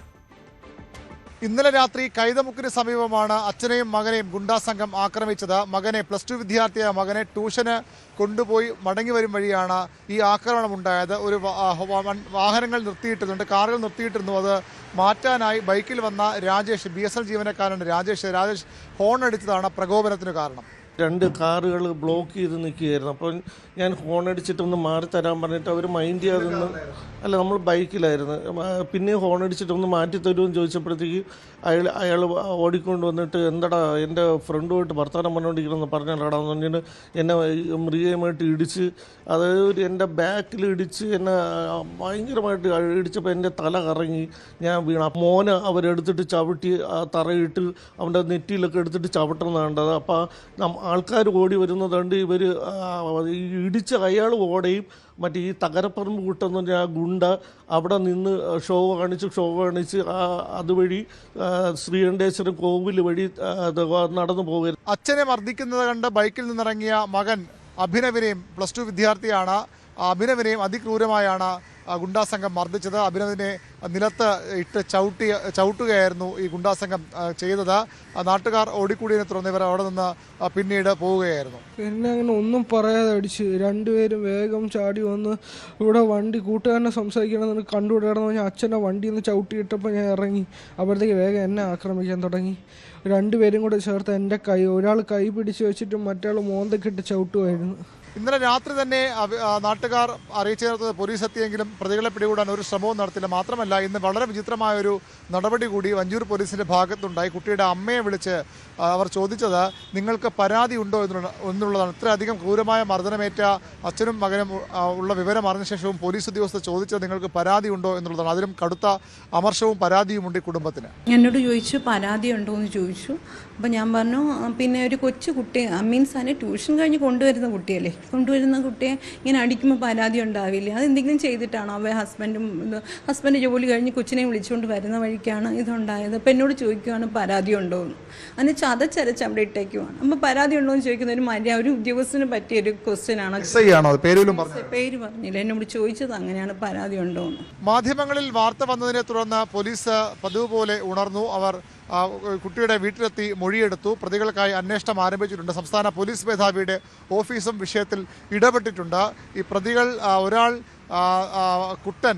ഇന്നലെ രാത്രി കൈതമുക്കിന് സമീപമാണ് അച്ഛനെയും മകനെയും ഗുണ്ടാ സംഘം ആക്രമിച്ചത്. മകനെ +2 വിദ്യാർത്ഥിയായ മകനെ ട്യൂഷന് കൊണ്ടുപോയി മടങ്ങി വരും വഴിയാണ് ഈ ആക്രമണം ഉണ്ടായത്. ഒരു വാഹനങ്ങൾ നിർത്തിയിട്ടിരുന്നുണ്ട്, കാറുകൾ നിർത്തിയിട്ടിരുന്നു. അത് മാറ്റാനായി ബൈക്കിൽ വന്ന രാജേഷ്, BSNL ജീവനക്കാരനാണ് രാജേഷ് ഹോൺ അടിച്ചതാണ് പ്രകോപനത്തിന് കാരണം. 2 കാറുകൾ ബ്ലോക്ക് ചെയ്ത് നിൽക്കുകയായിരുന്നു. അപ്പോൾ ഞാൻ ഹോൺ അടിച്ചിട്ടൊന്ന് മാറി തരാൻ പറഞ്ഞിട്ട് അവർ മൈൻഡ് ചെയ്യാതെ നിന്ന്, അല്ല നമ്മൾ ബൈക്കിലായിരുന്നു, പിന്നെ ഹോൺ അടിച്ചിട്ടൊന്ന് മാറ്റി തരുമെന്ന് ചോദിച്ചപ്പോഴത്തേക്ക് അയാൾ ഓടിക്കൊണ്ട് വന്നിട്ട് എന്താടാ എൻ്റെ ഫ്രണ്ടുമായിട്ട് വർത്തമാനം പറഞ്ഞുകൊണ്ടിരിക്കണമെന്ന് പറഞ്ഞാടാന്ന് പറഞ്ഞിട്ട് എന്നെ മൃഗമായിട്ട് ഇടിച്ച്, അതായത് എൻ്റെ ബാക്കിൽ ഇടിച്ച് എന്നെ ഭയങ്കരമായിട്ട് ഇടിച്ചപ്പോൾ എൻ്റെ തല കറങ്ങി ഞാൻ വീണ. മോന് അവരെടുത്തിട്ട് ചവിട്ടി തറയിട്ട് അവൻ്റെ നെറ്റിയിലൊക്കെ എടുത്തിട്ട് ചവിട്ടുന്നത് കണ്ടത്. അപ്പോൾ ആൾക്കാർ ഓടി വരുന്നത് കണ്ട് ഇവർ ഇടിച്ച അയാൾ ഓടയും, മറ്റേ ഈ തകരപ്പറമ്പ് കൂട്ടെന്ന് പറഞ്ഞാൽ ആ ഗുണ്ട അവിടെ നിന്ന് ഷോ കാണിച്ച് അതുവഴി ശ്രീകണ്ഠേശ്വരം കോവിൽ വഴി നടന്നു പോകരുത്. അച്ഛനെ മർദ്ദിക്കുന്നത് കണ്ട് ബൈക്കിൽ നിന്നിറങ്ങിയ മകൻ അഭിനവിനെയും +2 വിദ്യാർത്ഥിയാണ്, അഭിനവിനെയും അതിക്രൂരമായാണ് ഗുണ്ടാസംഘം മർദ്ദിച്ചത്. അഭിനവിനെ നിലത്ത് ഇട്ട് ചവിട്ടുകയായിരുന്നു ഈ ഗുണ്ടാസംഘം ചെയ്തത്. നാട്ടുകാർ ഓടിക്കൂടിയതിനെ തുടർന്ന് ഇവർ അവിടെ നിന്ന് പിന്നീട് പോവുകയായിരുന്നു. എന്നെ അങ്ങനെ ഒന്നും പറയാതെ അടിച്ച് 2 പേരും വേഗം ചാടി വന്ന് ഇവിടെ വണ്ടി കൂട്ടുകാരനെ സംസാരിക്കണമെന്ന് കണ്ടുവിടണമെന്ന് പറഞ്ഞാൽ അച്ഛനെ വണ്ടിയിൽ നിന്ന് ചവിട്ടിയിട്ടപ്പോൾ ഞാൻ ഇറങ്ങി. അപ്പോഴത്തേക്ക് വേഗം എന്നെ ആക്രമിക്കാൻ തുടങ്ങി. 2 പേരും കൂടെ ചേർത്ത് എൻ്റെ ഒരാൾ കൈ പിടിച്ച് വെച്ചിട്ട് മറ്റേ മോന്തക്കിട്ട് ചവിട്ടുമായിരുന്നു. ഇന്നലെ രാത്രി തന്നെ നാട്ടുകാർ അറിയിച്ചു പോലീസ് എത്തിയെങ്കിലും പ്രതികളെ പിടികൂടാൻ ഒരു ശ്രമവും നടത്തില്ല. മാത്രമല്ല ഇന്ന് വളരെ വിചിത്രമായ ഒരു നടപടി കൂടി വഞ്ചൂർ പോലീസിൻ്റെ ഭാഗത്തുണ്ടായി. കുട്ടിയുടെ അമ്മയെ വിളിച്ച് അവർ ചോദിച്ചത് നിങ്ങൾക്ക് പരാതി ഉണ്ടോ എന്നുള്ളതാണ്. ഇത്രയധികം ക്രൂരമായ മർദ്ദനമേറ്റ അച്ഛനും മകനും ഉള്ള വിവരം അറിഞ്ഞ ശേഷവും പോലീസ് ഉദ്യോഗസ്ഥർ ചോദിച്ചത് നിങ്ങൾക്ക് പരാതി ഉണ്ടോ എന്നുള്ളതാണ്. അതിലും കടുത്ത അമർഷവും പരാതിയുമുണ്ട് ഈ കുടുംബത്തിന്. എന്നോട് ചോദിച്ചു പരാതി ഉണ്ടോ എന്ന് ചോദിച്ചു. അപ്പം ഞാൻ പറഞ്ഞു പിന്നെ ഒരു കൊച്ചു കുട്ടി മീൻസ് അതിനെ ട്യൂഷൻ കഴിഞ്ഞ് കൊണ്ടുവരുന്ന കുട്ടിയല്ലേ, കൊണ്ടുവരുന്ന കുട്ടിയെ ഇങ്ങനെ അടിക്കുമ്പോൾ പരാതി ഉണ്ടാവില്ല. അതെന്തെങ്കിലും ചെയ്തിട്ടാണോ? ഹസ്ബൻഡ് ജോലി കഴിഞ്ഞ് കൊച്ചിനെ വിളിച്ചുകൊണ്ട് വരുന്ന വഴിക്കാണ് ഇതുണ്ടായത്. അപ്പം എന്നോട് ചോദിക്കുവാണ് പരാതി ഉണ്ടോ എന്ന്. അതിന് ചതച്ചരച്ച് അവിടെ ഇട്ടേക്കുവാണ്. അപ്പം പരാതി ഉണ്ടോ എന്ന് ചോദിക്കുന്ന ഒരു ഉദ്യോഗസ്ഥന് പറ്റിയൊരു ക്വസ്റ്റ്യനാണ്. പേര് പറഞ്ഞില്ല, എന്നോട് ചോദിച്ചത് അങ്ങനെയാണ്, പരാതി ഉണ്ടോ എന്ന്. മാധ്യമങ്ങളിൽ വാർത്ത വന്നതിനെ തുടർന്ന് പോലീസ് പതിവ് പോലെ ഉണർന്നു. അവർ കുട്ടിയുടെ വീട്ടിലെത്തി മൊഴിയെടുത്തു. പ്രതികൾക്കായി അന്വേഷണം ആരംഭിച്ചിട്ടുണ്ട്. സംസ്ഥാന പോലീസ് മേധാവിയുടെ ഓഫീസും വിഷയത്തിൽ ഇടപെട്ടിട്ടുണ്ട്. ഈ പ്രതികൾ ഒരാൾ കുട്ടൻ,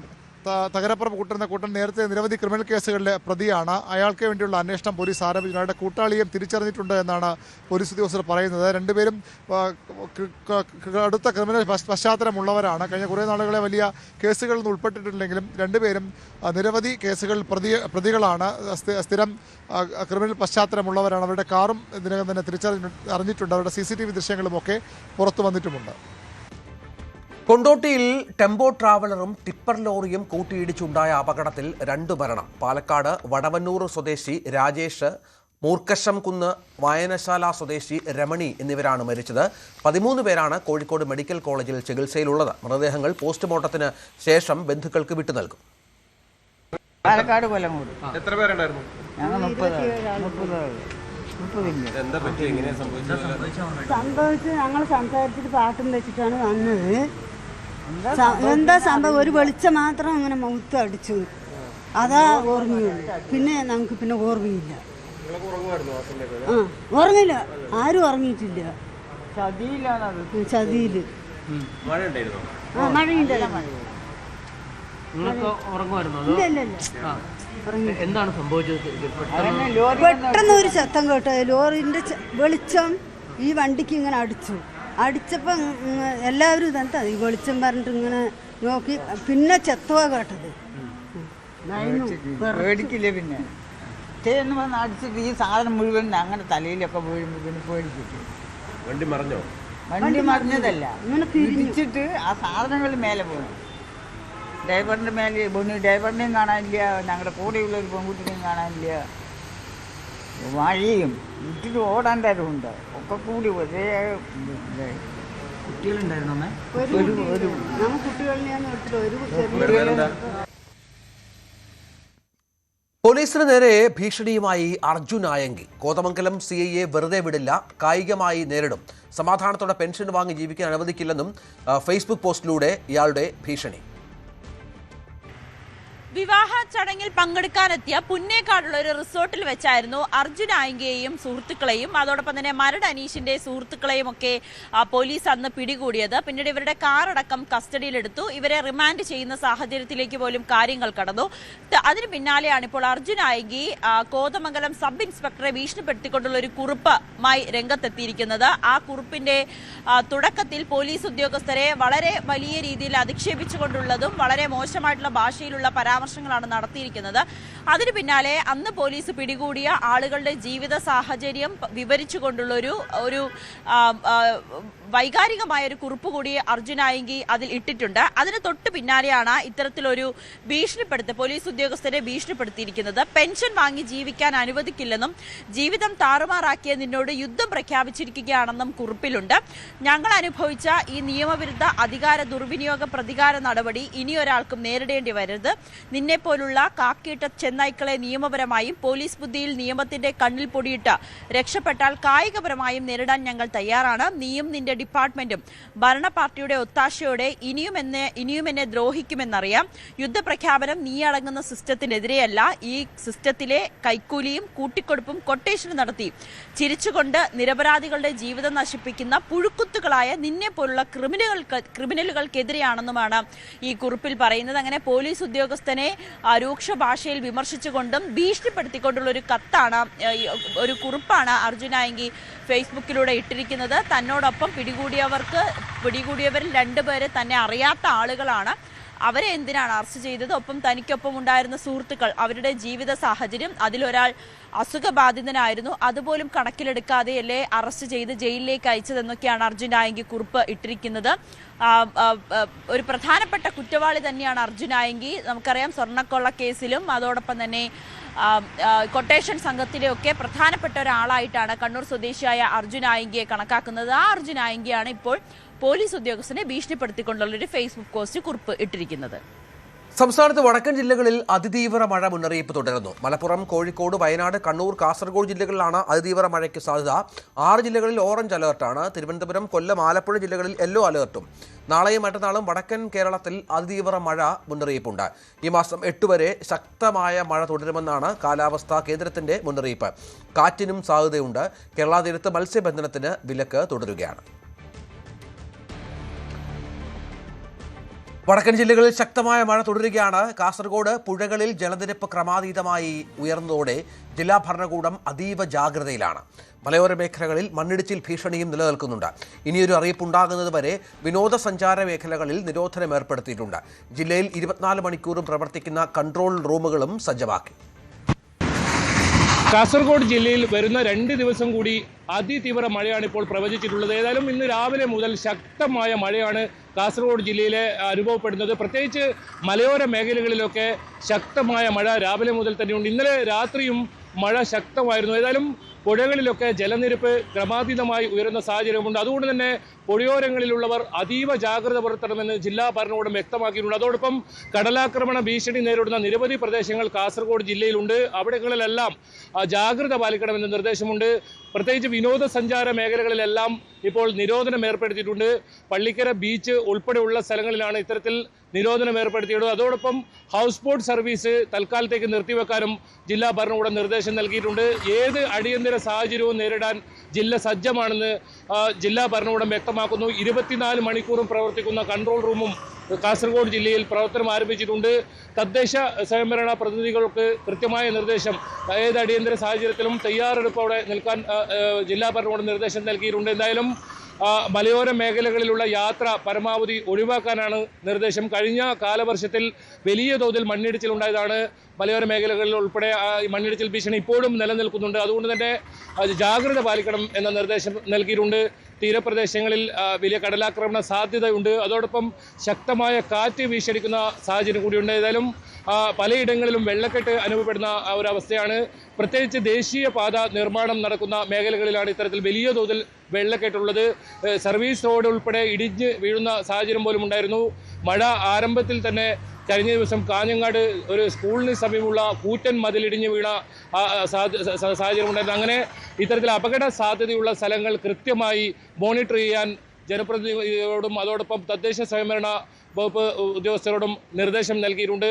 തകരപ്പുറം കുട്ടൻ എന്ന കുട്ടൻ നേരത്തെ നിരവധി ക്രിമിനൽ കേസുകളിലെ പ്രതിയാണ്. അയാൾക്ക് വേണ്ടിയുള്ള അന്വേഷണം പോലീസ് ആരംഭിച്ചു. അയാളുടെ കൂട്ടാളിയും തിരിച്ചറിഞ്ഞിട്ടുണ്ട് എന്നാണ് പോലീസ് ഉദ്യോഗസ്ഥർ പറയുന്നത്. രണ്ടുപേരും അടുത്ത ക്രിമിനൽ പശ്ചാത്തലമുള്ളവരാണ്. കഴിഞ്ഞ കുറേ നാളുകളെ വലിയ കേസുകളിൽ നിന്ന് ഉൾപ്പെട്ടിട്ടില്ലെങ്കിലും രണ്ടുപേരും നിരവധി കേസുകളിൽ പ്രതികളാണ്. സ്ഥിരം ക്രിമിനൽ പശ്ചാത്തലമുള്ളവരാണ്. അവരുടെ കാറും ഇതിനകം തന്നെ തിരിച്ചറിഞ്ഞിട്ടുണ്ട്. അവരുടെ CCTV ദൃശ്യങ്ങളുമൊക്കെ പുറത്തു വന്നിട്ടുമുണ്ട്. കൊണ്ടോട്ടിയിൽ ടെമ്പോ ട്രാവലറും ടിപ്പർ ലോറിയും കൂട്ടിയിടിച്ചുണ്ടായ അപകടത്തിൽ 2 മരണം. പാലക്കാട് വടവന്നൂർ സ്വദേശി രാജേഷ്, മൂർക്കശം കുന്ന് വായനശാല സ്വദേശി രമണി എന്നിവരാണ് മരിച്ചത്. 13 പേരാണ് കോഴിക്കോട് മെഡിക്കൽ കോളേജിൽ ചികിത്സയിലുള്ളത്. മൃതദേഹങ്ങൾ പോസ്റ്റ്മോർട്ടത്തിന് ശേഷം ബന്ധുക്കൾക്ക് വിട്ടു നൽകും. പാലക്കാട് കൊല്ലംകോട്. എത്ര പേരുണ്ടായിരുന്നു? ഞങ്ങൾ 30. സംഭവിച്ച് ഞങ്ങൾ സംസാരിച്ചിട്ട് പാട്ടും വെച്ചിട്ടാണ് വന്നത്. എന്താ സംഭവം? ഒരു വെളിച്ചം മാത്രം അങ്ങനെ മുഖത്ത് അടിച്ചു. അതാ ഓർമ്മയുള്ളൂ. പിന്നെ നമുക്ക് പിന്നെ ഓർമ്മയില്ല. ഉറങ്ങില്ല, ആരും ഉറങ്ങിയിട്ടില്ല. ചതിയില് എന്താണ് സംഭവിച്ചത്? പെട്ടെന്ന് ഒരു ശബ്ദം കേട്ടോ. ലോറിന്റെ വെളിച്ചം ഈ വണ്ടിക്ക് ഇങ്ങനെ അടിച്ചപ്പോൾ എല്ലാവരും ഇതെന്താ ഈ വെളിച്ചം പറഞ്ഞിട്ട് ഇങ്ങനെ നോക്കി. പിന്നെ ചെത്തുവാ കേട്ടത്. പേടിക്കില്ല. പിന്നെ എന്ന് പറഞ്ഞ് അടിച്ചിട്ട് ഈ സാധനം മുഴുവൻ അങ്ങനെ തലയിലൊക്കെ വീഴുമ്പോൾ പിന്നെ പേടിച്ചിട്ട് വണ്ടി മറിഞ്ഞോ? വണ്ടി മറിഞ്ഞതല്ല, ഇങ്ങനെ തിരിച്ചിട്ട് ആ സാധനങ്ങൾ മേലെ പോയി. ഡ്രൈവറിൻ്റെ മേലെ വീണ്. ഡ്രൈവറിനെയും കാണാനില്ല, ഞങ്ങളുടെ കൂടെയുള്ള ഒരു പെൺകുട്ടിനെയും കാണാനില്ല. വഴിയും വീട്ടിൽ ഓടാൻ തരമുണ്ട് ഒക്കെ കൂടി ഒരേ കുട്ടികളുണ്ടായിരുന്നു. പോലീസിന് നേരെ ഭീഷണിയുമായി അർജുൻ ആയങ്കി. കോതമംഗലം CIയെ വെറുതെ വിടില്ല, കായികമായി നേരിടും, സമാധാനത്തോടെ പെൻഷൻ വാങ്ങി ജീവിക്കാൻ അനുവദിക്കില്ലെന്നും ഫേസ്ബുക്ക് പോസ്റ്റിലൂടെ ഇയാളുടെ ഭീഷണി. വിവാഹ ചടങ്ങിൽ പങ്കെടുക്കാനെത്തിയ പുന്നേക്കാടുള്ള ഒരു റിസോർട്ടിൽ വെച്ചായിരുന്നു അർജുൻ ആയങ്കയെയും സുഹൃത്തുക്കളെയും അതോടൊപ്പം തന്നെ മരട് അനീഷിന്റെ സുഹൃത്തുക്കളെയും ഒക്കെ പോലീസ് അന്ന് പിടികൂടിയത്. പിന്നീട് ഇവരുടെ കാറടക്കം കസ്റ്റഡിയിലെടുത്തു. ഇവരെ റിമാൻഡ് ചെയ്യുന്ന സാഹചര്യത്തിലേക്ക് പോലും കാര്യങ്ങൾ കടന്നു. അതിന് പിന്നാലെയാണ് ഇപ്പോൾ അർജുൻ ആയങ്കി കോതമംഗലം സബ് ഇൻസ്പെക്ടറെ ഭീഷണിപ്പെടുത്തിക്കൊണ്ടുള്ള ഒരു കുറിപ്പുമായി രംഗത്തെത്തിയിരിക്കുന്നത്. ആ കുറിപ്പിന്റെ തുടക്കത്തിൽ പോലീസ് ഉദ്യോഗസ്ഥരെ വളരെ വലിയ രീതിയിൽ അധിക്ഷേപിച്ചുകൊണ്ടുള്ളതും വളരെ മോശമായിട്ടുള്ള ഭാഷയിലുള്ള പരാമർശങ്ങളാണ് നടത്തിയിരിക്കുന്നത്. അതിന് പിന്നാലെ അന്ന് പോലീസ് പിടികൂടിയ ആളുകളുടെ ജീവിത സാഹചര്യം വിവരിച്ചുകൊണ്ടുള്ള ഒരു വൈകാരികമായ ഒരു കുറിപ്പ് കൂടി അർജുൻ ആയങ്കി അതിൽ ഇട്ടിട്ടുണ്ട്. അതിന് തൊട്ട് പിന്നാലെയാണ് ഇത്തരത്തിലൊരു പോലീസ് ഉദ്യോഗസ്ഥരെ ഭീഷണിപ്പെടുത്തിയിരിക്കുന്നത്. പെൻഷൻ വാങ്ങി ജീവിക്കാൻ അനുവദിക്കില്ലെന്നും ജീവിതം താറുമാറാക്കിയ നിന്നോട് യുദ്ധം പ്രഖ്യാപിച്ചിരിക്കുകയാണെന്നും കുറിപ്പിലുണ്ട്. ഞങ്ങൾ അനുഭവിച്ച ഈ നിയമവിരുദ്ധ അധികാര ദുർവിനിയോഗ പ്രതികാര നടപടി ഇനിയൊരാൾക്കും നേരിടേണ്ടി വരരുത്. നിന്നെപ്പോലുള്ള കാക്കിയിട്ട ചെന്നായ്ക്കളെ നിയമപരമായും പോലീസ് ബുദ്ധിയിൽ നിയമത്തിന്റെ കണ്ണിൽ പൊടിയിട്ട് രക്ഷപ്പെട്ടാൽ കായികപരമായും നേരിടാൻ ഞങ്ങൾ തയ്യാറാണ്. നീയും നിന്റെ ഡിപ്പാർട്ട്മെന്റും ഭരണ പാർട്ടിയുടെ ഒത്താശയോടെ ഇനിയും എന്നെ ദ്രോഹിക്കുമെന്നറിയാം. യുദ്ധപ്രഖ്യാപനം നീ അടങ്ങുന്ന സിസ്റ്റത്തിനെതിരെയല്ല, ഈ സിസ്റ്റത്തിലെ കൈക്കൂലിയും കൂട്ടിക്കൊടുപ്പും കൊട്ടേഷനും നടത്തി ചിരിച്ചുകൊണ്ട് നിരപരാധികളുടെ ജീവിതം നശിപ്പിക്കുന്ന പുഴുക്കുത്തുകളായ നിന്നെ പോലുള്ള ക്രിമിനലുകൾക്കെതിരെയാണെന്നുമാണ് ഈ കുറിപ്പിൽ പറയുന്നത്. അങ്ങനെ പോലീസ് ഉദ്യോഗസ്ഥനെ ഉദ്യോഗസ്ഥനെ രൂക്ഷ ഭാഷയിൽ വിമർശിച്ചുകൊണ്ടും ഭീഷണിപ്പെടുത്തിക്കൊണ്ടുള്ള ഒരു കത്താണ്, ഒരു കുറിപ്പാണ് അർജുൻ ആയങ്കി ഫേസ്ബുക്കിലൂടെ ഇട്ടിരിക്കുന്നത്. തന്നോടൊപ്പം പിടികൂടിയവരിൽ 2 പേര് തന്നെ അറിയാത്ത ആളുകളാണ്. അവരെ എന്തിനാണ് അറസ്റ്റ് ചെയ്തത്? ഒപ്പം തനിക്കൊപ്പം ഉണ്ടായിരുന്ന സുഹൃത്തുക്കൾ, അവരുടെ ജീവിത സാഹചര്യം, അതിലൊരാൾ അസുഖബാധിതനായിരുന്നു, അതുപോലും കണക്കിലെടുക്കാതെയല്ലേ അറസ്റ്റ് ചെയ്ത് ജയിലിലേക്ക് അയച്ചതെന്നൊക്കെയാണ് അർജുൻ ആയങ്കി കുറിപ്പ് ഇട്ടിരിക്കുന്നത്. ഒരു പ്രധാനപ്പെട്ട കുറ്റവാളി തന്നെയാണ് അർജുൻ ആയങ്കി. നമുക്കറിയാം, സ്വർണ്ണക്കൊള്ള കേസിലും അതോടൊപ്പം തന്നെ കൊട്ടേഷൻ സംഘത്തിലെയൊക്കെ പ്രധാനപ്പെട്ട ഒരാളായിട്ടാണ് കണ്ണൂർ സ്വദേശിയായ അർജുൻ ആയങ്കിയെ കണക്കാക്കുന്നത്. ആ അർജുൻ ആയങ്കിയാണ് ഇപ്പോൾ പോലീസ് ഉദ്യോഗസ്ഥനെ ഭീഷണിപ്പെടുത്തിക്കൊണ്ടുള്ളൊരു ഫേസ്ബുക്ക് പോസ്റ്റ് കുറിപ്പ് ഇട്ടിരിക്കുന്നത്. സംസ്ഥാനത്ത് വടക്കൻ ജില്ലകളിൽ അതിതീവ്ര മഴ മുന്നറിയിപ്പ് തുടരുന്നു. മലപ്പുറം, കോഴിക്കോട്, വയനാട്, കണ്ണൂർ, കാസർഗോഡ് ജില്ലകളിലാണ് അതിതീവ്ര മഴയ്ക്ക് സാധ്യത. 6 ജില്ലകളിൽ ഓറഞ്ച് അലേർട്ടാണ്. തിരുവനന്തപുരം, കൊല്ലം, ആലപ്പുഴ ജില്ലകളിൽ യെല്ലോ അലേർട്ടും. നാളെയും മറ്റന്നാളും വടക്കൻ കേരളത്തിൽ അതിതീവ്ര മഴ മുന്നറിയിപ്പുണ്ട്. ഈ മാസം 8 വരെ ശക്തമായ മഴ തുടരുമെന്നാണ് കാലാവസ്ഥാ കേന്ദ്രത്തിന്റെ മുന്നറിയിപ്പ്. കാറ്റിനും സാധ്യതയുണ്ട്. കേരള തീരത്ത് മത്സ്യബന്ധനത്തിന് വിലക്ക് തുടരുകയാണ്. വടക്കൻ ജില്ലകളിൽ ശക്തമായ മഴ തുടരുകയാണ്. കാസർഗോഡ് പുഴകളിൽ ജലനിരപ്പ് ക്രമാതീതമായി ഉയർന്നതോടെ ജില്ലാ ഭരണകൂടം അതീവ ജാഗ്രതയിലാണ്. മലയോര മേഖലകളിൽ മണ്ണിടിച്ചിൽ ഭീഷണിയും നിലനിൽക്കുന്നുണ്ട്. ഇനിയൊരു അറിയിപ്പുണ്ടാകുന്നതുവരെ വിനോദസഞ്ചാര മേഖലകളിൽ നിരോധനം ഏർപ്പെടുത്തിയിട്ടുണ്ട്. ജില്ലയിൽ 24 മണിക്കൂറും പ്രവർത്തിക്കുന്ന കൺട്രോൾ റൂമുകളും സജ്ജമാക്കി. കാസർഗോഡ് ജില്ലയിൽ വരുന്ന 2 ദിവസം കൂടി അതിതീവ്ര മഴയാണ് ഇപ്പോൾ പ്രവചിച്ചിട്ടുള്ളത്. ഏതായാലും ഇന്ന് രാവിലെ മുതൽ ശക്തമായ മഴയാണ് കാസർഗോഡ് ജില്ലയിലെ അനുഭവപ്പെടുന്നത്. പ്രത്യേകിച്ച് മലയോര മേഖലകളിലൊക്കെ ശക്തമായ മഴ രാവിലെ മുതൽ തന്നെയുണ്ട്. ഇന്നലെ രാത്രിയും മഴ ശക്തമായിരുന്നു. ഏതായാലും പുഴകളിലൊക്കെ ജലനിരപ്പ് ക്രമാതീതമായി ഉയരുന്ന സാഹചര്യമുണ്ട്. അതുകൊണ്ട് തന്നെ പുഴയോരങ്ങളിലുള്ളവർ അതീവ ജാഗ്രത പുലർത്തണമെന്ന് ജില്ലാ ഭരണകൂടം വ്യക്തമാക്കിയിട്ടുണ്ട്. അതോടൊപ്പം കടലാക്രമണ ഭീഷണി നേരിടുന്ന നിരവധി പ്രദേശങ്ങൾ കാസർഗോഡ് ജില്ലയിലുണ്ട്. അവിടങ്ങളിലെല്ലാം ജാഗ്രത പാലിക്കണമെന്ന് നിർദ്ദേശമുണ്ട്. പ്രത്യേകിച്ച് വിനോദസഞ്ചാര മേഖലകളിലെല്ലാം ഇപ്പോൾ നിരോധനം ഏർപ്പെടുത്തിയിട്ടുണ്ട്. പള്ളിക്കര ബീച്ച് ഉൾപ്പെടെയുള്ള സ്ഥലങ്ങളിലാണ് ഇത്തരത്തിൽ നിരോധനം ഏർപ്പെടുത്തിയത്. അതോടൊപ്പം ഹൗസ് ബോട്ട് സർവീസ് തൽക്കാലത്തേക്ക് നിർത്തിവെക്കാനും ജില്ലാ ഭരണകൂടം നിർദ്ദേശം നൽകിയിട്ടുണ്ട്. ഏത് അടിയന്തര സാഹചര്യവും നേരിടാൻ ജില്ല സജ്ജമാണെന്ന് ജില്ലാ ഭരണകൂടം വ്യക്തമാക്കുന്നു. 24 മണിക്കൂറും പ്രവർത്തിക്കുന്ന കൺട്രോൾ റൂമും കാസർഗോഡ് ജില്ലയിൽ പ്രവർത്തനം ആരംഭിച്ചിട്ടുണ്ട്. തദ്ദേശ സ്വയംഭരണ പ്രതിനിധികൾക്ക് കൃത്യമായ നിർദ്ദേശം, ഏത് അടിയന്തര സാഹചര്യത്തിലും തയ്യാറെടുപ്പോടെ നിൽക്കാൻ ജില്ലാ ഭരണകൂടം നിർദ്ദേശം നൽകിയിട്ടുണ്ട്. എന്തായാലും മലയോര മേഖലകളിലുള്ള യാത്ര പരമാവധി ഒഴിവാക്കാനാണ് നിർദ്ദേശം. കഴിഞ്ഞ കാലവർഷത്തിൽ വലിയ തോതിൽ മണ്ണിടിച്ചിൽ ഉണ്ടായതാണ്. മലയോര മേഖലകളിൽ ഉൾപ്പെടെ മണ്ണിടിച്ചിൽ ഭീഷണി ഇപ്പോഴും നിലനിൽക്കുന്നുണ്ട്. അതുകൊണ്ട് തന്നെ ജാഗ്രത പാലിക്കണം എന്ന നിർദ്ദേശം നൽകിയിട്ടുണ്ട്. തീരപ്രദേശങ്ങളിൽ വലിയ കടലാക്രമണ സാധ്യതയുണ്ട്. അതോടൊപ്പം ശക്തമായ കാറ്റ് വീശടിക്കുന്ന സാഹചര്യം കൂടിയുണ്ട്. ഏതായാലും പലയിടങ്ങളിലും വെള്ളക്കെട്ട് അനുഭവപ്പെടുന്ന ഒരവസ്ഥയാണ്. പ്രത്യേകിച്ച് ദേശീയപാത നിർമ്മാണം നടക്കുന്ന മേഖലകളിലാണ് ഇത്തരത്തിൽ വലിയ തോതിൽ വെള്ളക്കെട്ടുള്ളത്. സർവീസ് റോഡ് ഉൾപ്പെടെ ഇടിഞ്ഞ് വീഴുന്ന സാഹചര്യം പോലും ഉണ്ടായിരുന്നു. മഴ ആരംഭത്തിൽ തന്നെ കഴിഞ്ഞ ദിവസം കാഞ്ഞങ്ങാട് ഒരു സ്കൂളിന് സമീപമുള്ള കൂറ്റൻ മതിലിടിഞ്ഞ് വീണ സാഹചര്യം ഉണ്ടായിരുന്നു. അങ്ങനെ ഇത്തരത്തിൽ അപകട സാധ്യതയുള്ള സ്ഥലങ്ങൾ കൃത്യമായി മോണിറ്റർ ചെയ്യാൻ ജനപ്രതിനിധികളോടും അതോടൊപ്പം തദ്ദേശ സ്വയംഭരണ വകുപ്പ് ഉദ്യോഗസ്ഥരോടും നിർദ്ദേശം നൽകിയിട്ടുണ്ട്.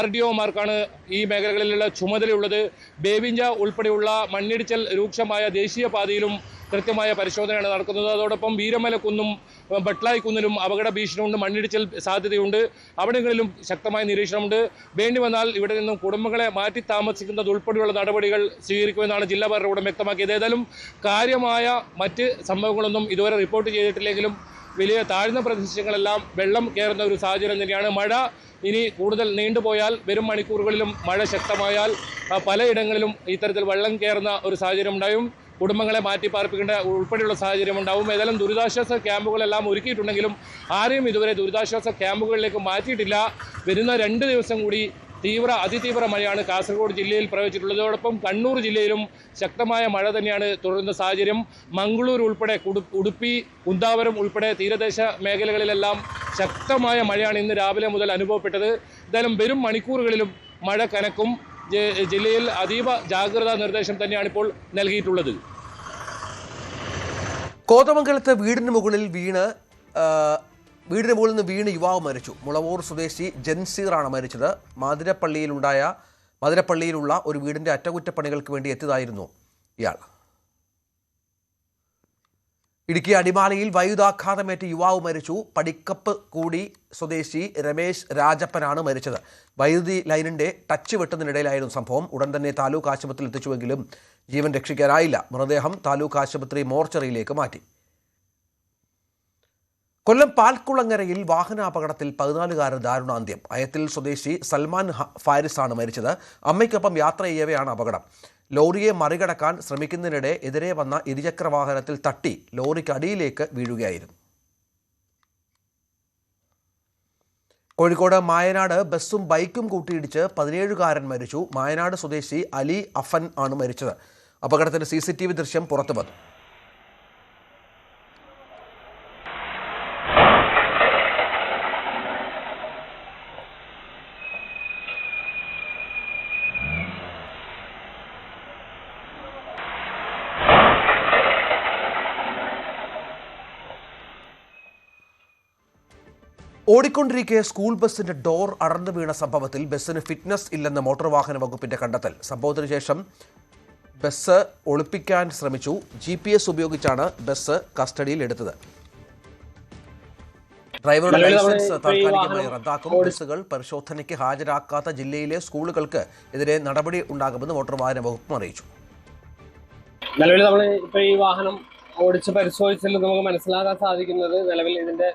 RDOമാർക്കാണ് ഈ മേഖലകളിലുള്ള ചുമതലയുള്ളത്. ബേവിഞ്ച ഉൾപ്പെടെയുള്ള മണ്ണിടിച്ചൽ രൂക്ഷമായ ദേശീയപാതയിലും കൃത്യമായ പരിശോധനയാണ് നടക്കുന്നത്. അതോടൊപ്പം വീരമലക്കുന്നും ബട്ട്ലായിക്കുന്നിലും അപകട ഭീഷണിയുണ്ട്, മണ്ണിടിച്ചൽ സാധ്യതയുണ്ട്. അവിടങ്ങളിലും ശക്തമായ നിരീക്ഷണമുണ്ട്. വേണ്ടി വന്നാൽ ഇവിടെ നിന്നും കുടുംബങ്ങളെ മാറ്റി താമസിക്കുന്നത് ഉൾപ്പെടെയുള്ള നടപടികൾ സ്വീകരിക്കുമെന്നാണ് ജില്ലാ ഭരണകൂടം വ്യക്തമാക്കിയത്. ഏതായാലും കാര്യമായ മറ്റ് സംഭവങ്ങളൊന്നും ഇതുവരെ റിപ്പോർട്ട് ചെയ്തിട്ടില്ലെങ്കിലും വലിയ താഴ്ന്ന പ്രദേശങ്ങളെല്ലാം വെള്ളം കയറുന്ന ഒരു സാഹചര്യം തന്നെയാണ്. മഴ ഇനി കൂടുതൽ നീണ്ടുപോയാൽ വരും മണിക്കൂറുകളിലും മഴ ശക്തമായാൽ പലയിടങ്ങളിലും ഇത്തരത്തിൽ വെള്ളം കയറുന്ന ഒരു സാഹചര്യം ഉണ്ടായും. കുടുംബങ്ങളെ മാറ്റി പാർപ്പിക്കേണ്ട ഉൾപ്പെടെയുള്ള സാഹചര്യം ഉണ്ടാവും. ഏതായാലും ദുരിതാശ്വാസ ക്യാമ്പുകളെല്ലാം ഒരുക്കിയിട്ടുണ്ടെങ്കിലും ആരെയും ഇതുവരെ ദുരിതാശ്വാസ ക്യാമ്പുകളിലേക്ക് മാറ്റിയിട്ടില്ല. വരുന്ന 2 ദിവസം കൂടി അതിതീവ്ര മഴയാണ് കാസർഗോഡ് ജില്ലയിൽ പ്രവചിച്ചിട്ടുള്ളത്. അതോടൊപ്പം കണ്ണൂർ ജില്ലയിലും ശക്തമായ മഴ തന്നെയാണ് തുടരുന്ന സാഹചര്യം. മംഗളൂർ ഉൾപ്പെടെ ഉടുപ്പി, കുന്താവരം ഉൾപ്പെടെ തീരദേശ മേഖലകളിലെല്ലാം ശക്തമായ മഴയാണ് ഇന്ന് രാവിലെ മുതൽ അനുഭവപ്പെട്ടത്. എന്തായാലും വരും മണിക്കൂറുകളിലും മഴ കനക്കും. ജില്ലയിൽ അതീവ ജാഗ്രതാ നിർദ്ദേശം തന്നെയാണ് ഇപ്പോൾ നൽകിയിട്ടുള്ളത്. കോതമംഗലത്ത് വീടിന് മുകളിൽ നിന്ന് വീണ് യുവാവ് മരിച്ചു. മുളവൂർ സ്വദേശി ജൻസീറാണ് മരിച്ചത്. മതിരപ്പള്ളിയിലുള്ള ഒരു വീടിന്റെ അറ്റകുറ്റപ്പണികൾക്ക് വേണ്ടി എത്തിയതായിരുന്നു ഇയാൾ. ഇടുക്കി അടിമാലിയിൽ വൈദ്യുതാഘാതമേറ്റ് യുവാവ് മരിച്ചു. പടിക്കപ്പ് കൂടി സ്വദേശി രമേശ് രാജപ്പനാണ് മരിച്ചത്. വൈദ്യുതി ലൈനിന്റെ ടച്ച് വെട്ടുന്നതിനിടയിലായിരുന്നു സംഭവം. ഉടൻ തന്നെ താലൂക്ക് ആശുപത്രിയിൽ എത്തിച്ചുവെങ്കിലും ജീവൻ രക്ഷിക്കാനായില്ല. മൃതദേഹം താലൂക്ക് ആശുപത്രി മോർച്ചറിയിലേക്ക് മാറ്റി. കൊല്ലം പാൽക്കുളങ്ങരയിൽ വാഹനാപകടത്തിൽ 14കാരൻ ദാരുണാന്ത്യം. അയത്തിൽ സ്വദേശി സൽമാൻ ഫാരിസാണ് മരിച്ചത്. അമ്മയ്ക്കൊപ്പം യാത്ര ചെയ്യവെയാണ് അപകടം. ലോറിയെ മറികടക്കാൻ ശ്രമിക്കുന്നതിനിടെ എതിരെ വന്ന ഇരുചക്ര വാഹനത്തിൽ തട്ടി ലോറിക്ക് അടിയിലേക്ക് വീഴുകയായിരുന്നു. കോഴിക്കോട് മായനാട് ബസ്സും ബൈക്കും കൂട്ടിയിടിച്ച് 17കാരൻ മരിച്ചു. മായനാട് സ്വദേശി അലി അഫൻ ആണ് മരിച്ചത്. അപകടത്തിന്റെ CCTV ദൃശ്യം പുറത്തു വന്നു. ഓടിക്കൊണ്ടിരിക്കെ സ്കൂൾ ബസിന്റെ ഡോർ അടർന്നു വീണ സംഭവത്തിൽ ബസ്സിന് ഫിറ്റ്നസ് ഇല്ലെന്ന് മോട്ടോർ വാഹന വകുപ്പിന്റെ കണ്ടെത്തൽ. സംഭവത്തിന് ശേഷം ബസ് ഒളിപ്പിക്കാൻ ശ്രമിച്ചു. GPS ഉപയോഗിച്ചാണ് ബസ് കസ്റ്റഡിയിൽ എടുത്തത്. ഡ്രൈവറുടെ ലൈസൻസ് താൽക്കാലികമായി റദ്ദാക്കും. ബസ്സുകൾ പരിശോധനയ്ക്ക് ഹാജരാക്കാത്ത ജില്ലയിലെ സ്കൂളുകൾക്ക് എതിരെ നടപടി ഉണ്ടാകുമെന്ന് മോട്ടോർ വാഹന വകുപ്പ് അറിയിച്ചു. നിലവിൽ നമ്മൾ ഇപ്പോൾ ഈ വാഹനം ഓടിച്ച് പരിശോധിച്ചാൽ നമുക്ക് മനസ്സിലാക്കാൻ സാധിക്കുന്നത് നിലവിൽ ഇതിന്റെ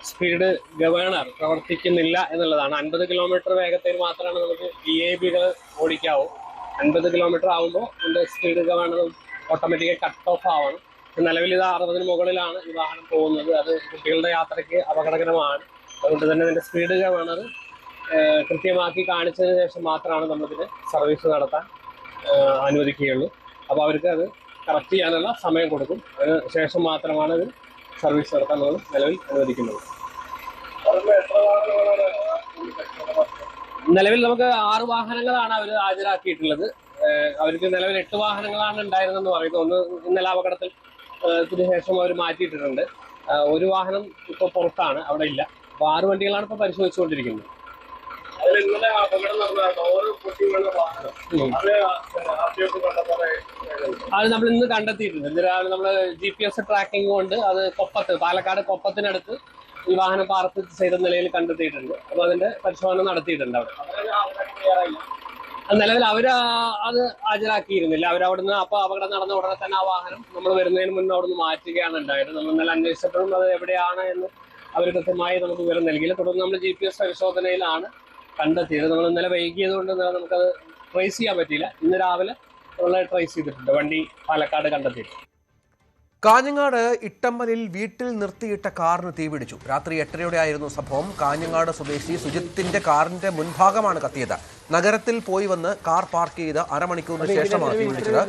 സ്പീഡ് ഗവേണർ പ്രവർത്തിക്കുന്നില്ല എന്നുള്ളതാണ്. 50 കിലോമീറ്റർ വേഗത്തിൽ മാത്രമാണ് നമുക്ക് VAB-കൾ ഓടിക്കാവൂ. 50 കിലോമീറ്റർ ആകുമ്പോൾ ഇതിൻ്റെ സ്പീഡ് ഗവേണർ ഓട്ടോമാറ്റിക്കായി കട്ട് ഓഫ് ആവണം. നിലവിൽ ഇത് 60-ന് മുകളിലാണ് ഈ വാഹനം പോകുന്നത്. അത് കുട്ടികളുടെ യാത്രയ്ക്ക് അപകടകരമാണ്. അതുകൊണ്ട് തന്നെ ഇതിൻ്റെ സ്പീഡ് ഗവേണർ കൃത്യമാക്കി കാണിച്ചതിന് ശേഷം മാത്രമാണ് നമ്മളിതിന് സർവീസ് നടത്താൻ അനുവദിക്കുകയുള്ളൂ. അപ്പോൾ അവർക്ക് അത് കറക്റ്റ് ചെയ്യാനുള്ള സമയം കൊടുക്കും. അതിന് ശേഷം മാത്രമാണ് ഇത് സർവീസ് നടത്താൻ നമ്മൾ നിലവിൽ അനുവദിക്കുന്നത്. നിലവിൽ നമുക്ക് 6 വാഹനങ്ങളാണ് അവർ ഹാജരാക്കിയിട്ടുള്ളത്. അവർക്ക് നിലവിൽ 8 വാഹനങ്ങളാണ് ഉണ്ടായിരുന്നെന്ന് പറയുന്നത്. ഒന്ന് ഇന്നലെ അപകടത്തിൽ ശേഷം അവർ മാറ്റിയിട്ടിട്ടുണ്ട്. ഒരു വാഹനം ഇപ്പോൾ പുറത്താണ്, അവിടെ ഇല്ല. അപ്പോൾ 6 വണ്ടികളാണ് ഇപ്പോൾ പരിശോധിച്ചുകൊണ്ടിരിക്കുന്നത്. അത് നമ്മൾ ഇന്ന് കണ്ടെത്തിയിട്ടുണ്ട്. ഇന്ന് രാവിലെ നമ്മൾ GPS ട്രാക്കിംഗ് കൊണ്ട് അത് പാലക്കാട് കൊപ്പത്തിനടുത്ത് ഈ വാഹനം പാർക്ക് ചെയ്ത നിലയിൽ കണ്ടെത്തിയിട്ടുണ്ട്. അപ്പോൾ അതിന്റെ പരിശോധന നടത്തിയിട്ടുണ്ട് അവിടെ. നിലവിൽ അവർ അത് ഹാജരാക്കിയിരുന്നില്ല. അവരവിടുന്ന് അപ്പോൾ അപകടം നടന്ന ഉടനെ തന്നെ ആ വാഹനം നമ്മൾ വരുന്നതിന് മുന്നേ അവിടുന്ന് മാറ്റുകയാണ് ഉണ്ടായത്. നമ്മൾ ഇന്നലെ അന്വേഷിച്ചപ്പോഴും അത് എവിടെയാണ് എന്ന് അവർ കൃത്യമായി നമുക്ക് വിവരം നൽകിയില്ല. തുടർന്ന് നമ്മൾ GPS പരിശോധനയിലാണ് കണ്ടെത്തിയത്. നമ്മൾ ഇന്നലെ വൈകിയത് കൊണ്ട് നമുക്കത് ട്രേസ് ചെയ്യാൻ പറ്റിയില്ല. ഇന്ന് രാവിലെ നമ്മൾ ട്രേസ് ചെയ്തിട്ടുണ്ട്. വണ്ടി പാലക്കാട് കണ്ടെത്തിയിട്ടുണ്ട്. കാഞ്ഞങ്ങാട് ഇട്ടമ്മലിൽ വീട്ടിൽ നിർത്തിയിട്ട കാറിന് തീപിടിച്ചു. രാത്രി 8:30 സംഭവം. കാഞ്ഞങ്ങാട് സ്വദേശി സുജിത്തിന്റെ കാറിന്റെ മുൻഭാഗമാണ് കത്തിയത്. നഗരത്തിൽ പോയി വന്ന് കാർ പാർക്ക് ചെയ്ത് അരമണിക്കൂറിന് ശേഷമാണ് തീപിടിച്ചത്.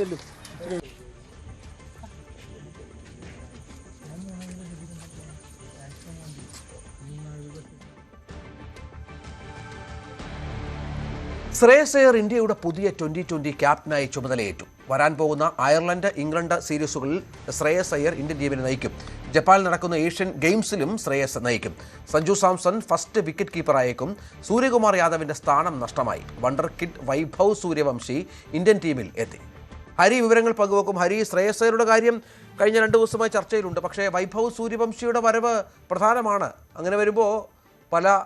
ശ്രേയസ് അയ്യർ ഇന്ത്യയുടെ പുതിയ 2020 ക്യാപ്റ്റനായി ചുമതലയേറ്റു. വരാൻ പോകുന്ന അയർലൻഡ്, ഇംഗ്ലണ്ട് സീരീസുകളിൽ ശ്രേയസ് അയ്യർ ഇന്ത്യൻ ടീമിനെ നയിക്കും. ജപ്പാനിൽ നടക്കുന്ന ഏഷ്യൻ ഗെയിംസിലും ശ്രേയസ് നയിക്കും. സഞ്ജു സാംസൺ ഫസ്റ്റ് വിക്കറ്റ് കീപ്പറായേക്കും. സൂര്യകുമാർ യാദവിന്റെ സ്ഥാനം നഷ്ടമായി. Wonder kid Vaibhav Suryavanshi Indian ടീമിൽ എത്തി. ഹരി വിവരങ്ങൾ പങ്കുവെക്കും. ഹരി, ശ്രേയസ് അയ്യരുടെ കാര്യം കഴിഞ്ഞ 2 ദിവസമായി ചർച്ചയിലുണ്ട്. പക്ഷേ വൈഭവ് സൂര്യവംശിയുടെ വരവ് പ്രധാനമാണ്. അങ്ങനെ വരുമ്പോൾ പല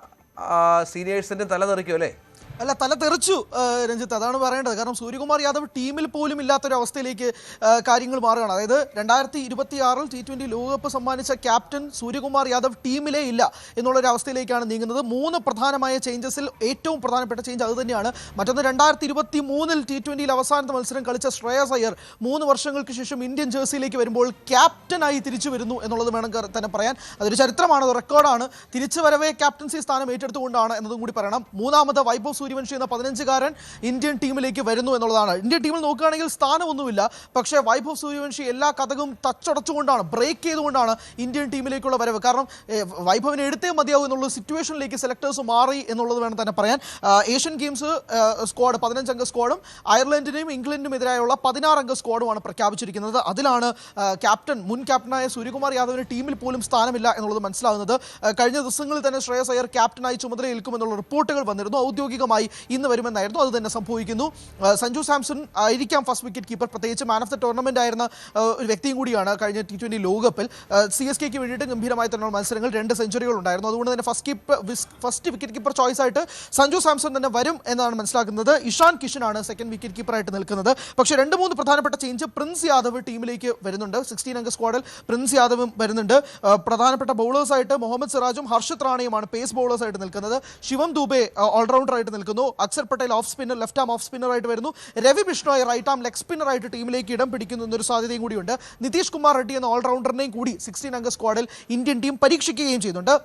സീനിയേഴ്സിൻ്റെ തല തെറിക്കും അല്ലേ? അല്ല, തല തെറിച്ചു രഞ്ജിത്ത്, അതാണ് പറയേണ്ടത്. കാരണം സൂര്യകുമാർ യാദവ് ടീമിൽ പോലും ഇല്ലാത്തൊരവസ്ഥയിലേക്ക് കാര്യങ്ങൾ മാറുകയാണ്. അതായത് 2026 T20 ലോകകപ്പ് സമ്മാനിച്ച ക്യാപ്റ്റൻ സൂര്യകുമാർ യാദവ് ടീമിലേ ഇല്ല എന്നുള്ളൊരവസ്ഥയിലേക്കാണ് നീങ്ങുന്നത്. 3 പ്രധാനമായ ചേഞ്ചസിൽ ഏറ്റവും പ്രധാനപ്പെട്ട ചേഞ്ച് അത് തന്നെയാണ്. മറ്റൊന്ന് 2023 T20 അവസാനത്തെ മത്സരം കളിച്ച ശ്രേയസ് അയ്യർ 3 വർഷങ്ങൾക്ക് ശേഷം ഇന്ത്യൻ ജേഴ്സിയിലേക്ക് വരുമ്പോൾ ക്യാപ്റ്റനായി തിരിച്ചു വരുന്നു എന്നുള്ളത് വേണം തന്നെ പറയാൻ. അതൊരു ചരിത്രമാണ്, അത് റെക്കോർഡാണ്. തിരിച്ചു വരവേ ക്യാപ്റ്റൻസി സ്ഥാനം ഏറ്റെടുത്തുകൊണ്ടാണ് എന്നതും കൂടി പറയണം. മൂന്നാമത് വൈഭവ് സൂര്യവംശി എന്ന 15കാരൻ ഇന്ത്യൻ ടീമിലേക്ക് വരുന്നു എന്നുള്ളതാണ്. ഇന്ത്യൻ ടീമിൽ നോക്കുകയാണെങ്കിൽ സ്ഥാനമൊന്നുമില്ല. പക്ഷേ വൈഭവ് സൂര്യവംശി എല്ലാ കഥകളും തച്ചടച്ചുകൊണ്ടാണ്, ബ്രേക്ക് ചെയ്തുകൊണ്ടാണ് ഇന്ത്യൻ ടീമിലേക്കുള്ള വരവ്. കാരണം വൈഭവിനെ എടുത്തേ മതിയാവും എന്നുള്ള സിറ്റുവേഷനിലേക്ക് സെലക്ടേഴ്സ് മാറി എന്നുള്ളത് വേണം തന്നെ പറയാൻ. ഏഷ്യൻ ഗെയിംസ് സ്ക്വാഡ് 15-അംഗ സ്ക്വാഡും അയർലൻഡിനും ഇംഗ്ലണ്ടിനും എതിരായുള്ള 16-അംഗ സ്ക്വാഡുമാണ് പ്രഖ്യാപിച്ചിരിക്കുന്നത്. അതിലാണ് മുൻ ക്യാപ്റ്റനായ സൂര്യകുമാർ യാദവിന് ടീമിൽ പോലും സ്ഥാനമില്ല എന്നുള്ളത് മനസ്സിലാകുന്നത്. കഴിഞ്ഞ ദിവസങ്ങളിൽ തന്നെ ശ്രേയസ് അയ്യർ ക്യാപ്റ്റനായി ചുമതലയേൽക്കുമെന്നുള്ള റിപ്പോർട്ടുകൾ വന്നിരുന്നു. ഔദ്യോഗികമായി വിവരങ്ങളുമായി ഇന്ന് വരുമെന്നായിരുന്നു. അത് തന്നെ സംഭവിക്കുന്നു. സഞ്ജു സാംസൺ ആയിരിക്കാം ഫസ്റ്റ് വിക്കറ്റ് കീപ്പർ. പ്രത്യേകിച്ച് മാൻ ഓഫ് ദ ടൂർണമെന്റ് ആയിരുന്ന ഒരു വ്യക്തിയും കൂടിയാണ് കഴിഞ്ഞ T20 ലോകകപ്പിൽ. CSKയ്ക്ക് വേണ്ടിയിട്ട് ഗംഭീരമായി തന്നെയുള്ള മത്സരങ്ങൾ 2 സെഞ്ചുറികൾ ഉണ്ടായിരുന്നു. അതുകൊണ്ട് തന്നെ ഫസ്റ്റ് വിക്കറ്റ് കീപ്പർ ചോയ്സ് ആയിട്ട് സഞ്ജു സാംസൺ തന്നെ വരും എന്നാണ് മനസ്സിലാക്കുന്നത്. ഇഷാൻ കിഷനാണ് സെക്കൻഡ് വിക്കറ്റ് കീപ്പറായിട്ട് നിൽക്കുന്നത്. പക്ഷേ 2-3 പ്രധാനപ്പെട്ട ചേഞ്ച്. പ്രിൻസ് യാദവ് ടീമിലേക്ക് വരുന്നുണ്ട്. 16 അംഗ സ്ക്വാഡിൽ പ്രിൻസ് യാദവും വരുന്നുണ്ട്. പ്രധാനപ്പെട്ട ബൗളേഴ്സായിട്ട് മുഹമ്മദ് സിറാജും ഹർഷിത് റാണയുമാണ് പേസ് ബൗളേഴ്സായിട്ട് നിൽക്കുന്നത്. ശിവം ദുബെ ഓൾറൗണ്ടറായിട്ട് നിൽക്കുന്നു. Axar Patel off spinner, left arm off സ്പിന്നറായിട്ട് വരുന്നു. Ravi Bishnoi right arm leg സ്പിന്നറായിട്ട് ടീമിലേക്ക് ഇടം പിടിക്കുന്നു എന്നൊരു സാധ്യതയും കൂടിയുണ്ട്. നിതീഷ് കുമാർ റെഡ്ഡി എന്ന ഓൾറൗണ്ടറിനെയും കൂടി 16 അംഗ സ്ക്വാഡിൽ ഇന്ത്യൻ ടീം പരീക്ഷിക്കുകയും ചെയ്യുന്നുണ്ട്.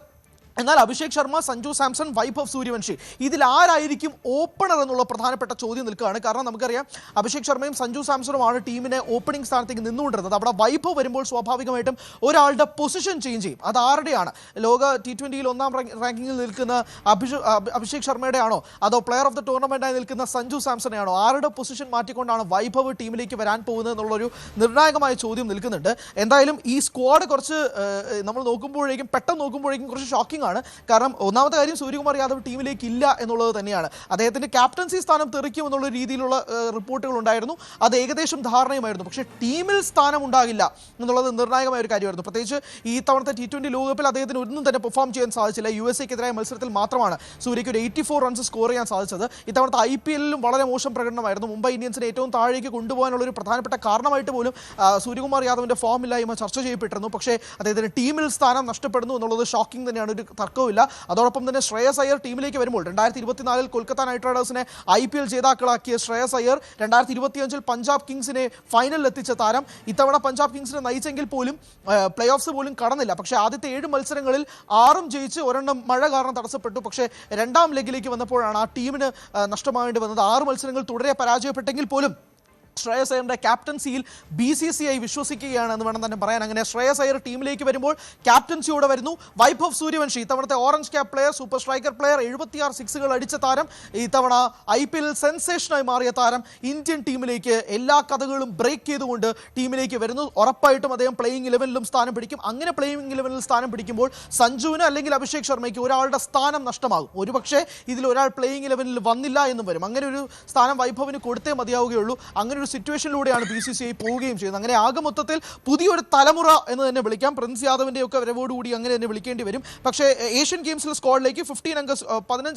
എന്നാൽ അഭിഷേക് ശർമ്മ, സഞ്ജു സാംസൺ, വൈഭവ് സൂര്യവംശി ഇതിൽ ആരായിരിക്കും ഓപ്പണർ എന്നുള്ള പ്രധാനപ്പെട്ട ചോദ്യം നിൽക്കുകയാണ്. കാരണം നമുക്കറിയാം അഭിഷേക് ശർമ്മയും സഞ്ജു സാംസണുമാണ് ടീമിനെ ഓപ്പണിംഗ് സ്ഥാനത്തേക്ക് നിന്നുകൊണ്ടിരുന്നത്. അവിടെ വൈഭവ് വരുമ്പോൾ സ്വാഭാവികമായിട്ടും ഒരാളുടെ പൊസിഷൻ ചേഞ്ച് ചെയ്യും. അത് ആരുടെയാണ്? ലോക T20യിൽ 1ാം റാങ്കിങ്ങിൽ നിൽക്കുന്ന അഭിഷേക് ശർമ്മയുടെ ആണോ, അതോ പ്ലെയർ ഓഫ് ദ ടൂർണമെന്റായി നിൽക്കുന്ന സഞ്ജു സാംസണെ ആണോ? ആരുടെ പൊസിഷൻ മാറ്റിക്കൊണ്ടാണ് വൈഭവ് ടീമിലേക്ക് വരാൻ പോകുന്നത് എന്നുള്ളൊരു നിർണായകമായ ചോദ്യം നിൽക്കുന്നുണ്ട്. എന്തായാലും ഈ സ്ക്വാഡ് കുറച്ച് നമ്മൾ പെട്ടെന്ന് നോക്കുമ്പോഴേക്കും കുറച്ച് ഷോക്കിംഗ് ആണ്. കാരണം ഒന്നാമത്തെ കാര്യം സൂര്യകുമാർ യാദവ് ടീമിലേക്ക് ഇല്ല എന്നുള്ളത് തന്നെയാണ്. അദ്ദേഹത്തിന്റെ ക്യാപ്റ്റൻസി സ്ഥാനം തെറിക്കും എന്നുള്ള രീതിയിലുള്ള റിപ്പോർട്ടുകൾ ഉണ്ടായിരുന്നു. അത് ഏകദേശം ധാരണയുമായിരുന്നു. പക്ഷേ ടീമിൽ സ്ഥാനം ഉണ്ടാകില്ല എന്നുള്ളത് നിർണായകമായ ഒരു കാര്യമായിരുന്നു. പ്രത്യേകിച്ച് ഈ തവണത്തെ T20 ലോകകപ്പിൽ അദ്ദേഹത്തിന് ഒന്നും തന്നെ പെർഫോം ചെയ്യാൻ സാധിച്ചില്ല. USA-ക്കെതിരായ മത്സരത്തിൽ മാത്രമാണ് സൂര്യയ്ക്ക് ഒരു 84 റൺസ് സ്കോർ ചെയ്യാൻ സാധിച്ചത്. ഇത്തവണത്തെ IPL-ലും വളരെ മോശം പ്രകടനമായിരുന്നു. മുംബൈ ഇന്ത്യൻസിനെ ഏറ്റവും താഴേക്ക് കൊണ്ടുപോകാനുള്ള ഒരു പ്രധാനപ്പെട്ട കാരണമായിട്ട് പോലും സൂര്യകുമാർ യാദവിന്റെ ഫോമില്ലായ്മ ചർച്ച ചെയ്യപ്പെട്ടിരുന്നു. പക്ഷേ അദ്ദേഹത്തിന് ടീമിൽ സ്ഥാനം നഷ്ടപ്പെടുന്നു എന്നുള്ളത് ഷോക്കിംഗ് തന്നെയാണ്. ഒരു തർക്കവുമില്ല. അതോടൊപ്പം തന്നെ ശ്രേയസ് അയ്യർ ടീമിലേക്ക് വരുമ്പോൾ 2024 കൊൽക്കത്ത നൈറ്റ് റൈഡേഴ്സിനെ IPL ജേതാക്കളാക്കിയ ശ്രേയസ് അയ്യർ 2025 പഞ്ചാബ് കിങ്സിനെ ഫൈനലിൽ എത്തിച്ച താരം. ഇത്തവണ പഞ്ചാബ് കിങ്സിനെ നയിച്ചെങ്കിൽ പോലും പ്ലേ ഓഫ്സ് പോലും കടന്നില്ല. പക്ഷേ ആദ്യത്തെ 7 മത്സരങ്ങളിൽ 6 ജയിച്ച് 1 മഴ കാരണം തടസ്സപ്പെട്ടു. പക്ഷേ 2ാം ലെഗിലേക്ക് വന്നപ്പോഴാണ് ആ ടീമിന് നഷ്ടമാകേണ്ടി വന്നത്. 6 മത്സരങ്ങൾ തുടരെ പരാജയപ്പെട്ടെങ്കിൽ പോലും ശ്രേയസ് അയ്യറിന്റെ ക്യാപ്റ്റൻസിയിൽ BCCI വിശ്വസിക്കുകയാണ് എന്ന് വേണം തന്നെ പറയാൻ. അങ്ങനെ ശ്രേയസ് അയ്യർ ടീമിലേക്ക് വരുമ്പോൾ ക്യാപ്റ്റൻസിയോടെ വരുന്നു. വൈഭവ് സൂര്യവംശി ഇത്തവണത്തെ orange cap player, super striker player, 76 സിക്സുകൾ അടിച്ച താരം, ഇത്തവണ IPL സെൻസേഷനായി മാറിയ താരം ഇന്ത്യൻ ടീമിലേക്ക് എല്ലാ കഥകളും ബ്രേക്ക് ചെയ്തുകൊണ്ട് ടീമിലേക്ക് വരുന്നു. ഉറപ്പായിട്ടും അദ്ദേഹം പ്ലേയിങ് 11ലും സ്ഥാനം പിടിക്കും. അങ്ങനെ പ്ലേയിങ് 11ൽ സ്ഥാനം പിടിക്കുമ്പോൾ സഞ്ജുവിന് അല്ലെങ്കിൽ അഭിഷേക് ശർമ്മയ്ക്ക് ഒരാളുടെ സ്ഥാനം നഷ്ടമാകും. ഒരുപക്ഷെ ഇതിൽ ഒരാൾ പ്ലേയിങ് 11ൽ വന്നില്ല എന്നും വരും. അങ്ങനെ ഒരു സ്ഥാനം വൈഭവിന് കൊടുത്തേ മതിയാവുകയുള്ളൂ. അങ്ങനെ സിറ്റുവേഷനിലൂടെയാണ് BCCI പോവുകയും ചെയ്യുന്നത്. അങ്ങനെ ആകെ മൊത്തത്തിൽ പുതിയൊരു തലമുറ എന്ന് തന്നെ വിളിക്കാം. പ്രിൻസ് യാദവിന്റെ ഒക്കെ വരവോടുകൂടി അങ്ങനെ തന്നെ വിളിക്കേണ്ടി വരും. പക്ഷേ ഏഷ്യൻ ഗെയിംസിലെ സ്ക്വാഡിലേക്ക് 15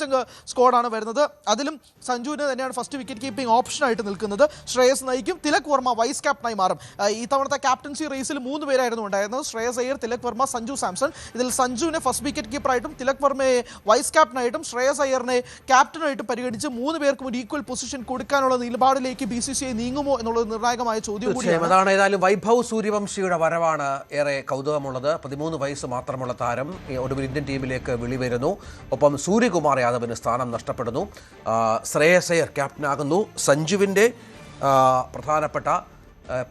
അംഗ സ്ക്വാഡാണ് വരുന്നത്. അതിലും സഞ്ജുവിന് തന്നെയാണ് ഫസ്റ്റ് വിക്കറ്റ് കീപ്പിംഗ് ഓപ്ഷനായിട്ട് നിൽക്കുന്നത്. ശ്രേയസ് നയിക്കും. തിലക് വർമ്മ വൈസ് ക്യാപ്റ്റനായി മാറും. ഈ തവണത്തെ ക്യാപ്റ്റൻസി റേസിൽ 3 പേരായിരുന്നു ഉണ്ടായിരുന്നത്. ശ്രേയസ് അയ്യർ, തിലക് വർമ്മ, സഞ്ജു സാംസൺ. ഇതിൽ സഞ്ജുവിനെ ഫസ്റ്റ് വിക്കറ്റ് കീപ്പറായിട്ടും തിലക് വർമ്മയെ വൈസ് ക്യാപ്റ്റനായിട്ടും ശ്രേയസ് അയ്യറിനെ ക്യാപ്റ്റനായിട്ടും പരിഗണിച്ച് 3 പേർക്കും ഒരു ഈക്വൽ പൊസിഷൻ കൊടുക്കാനുള്ള നിലപാടിലേക്ക് BCCI നീങ്ങും എന്നുള്ളത് നിർണായകമായ ചോദ്യം കൂടിയാണ്. അതാണ് ഏതായാലും വൈഭവ് സൂര്യവംശിയുടെ വരവാണ് ഏറെ കൗതുകമുള്ളത്. 13 വയസ്സ് മാത്രമുള്ള താരം ഒടുവിൽ ഇന്ത്യൻ ടീമിലേക്ക് വിളി വരുന്നു. ഒപ്പം സൂര്യകുമാർ യാദവിന് സ്ഥാനം നഷ്ടപ്പെടുന്നു. ശ്രേയസ് അയ്യർ ക്യാപ്റ്റനാകുന്നു. സഞ്ജുവിൻ്റെ പ്രധാനപ്പെട്ട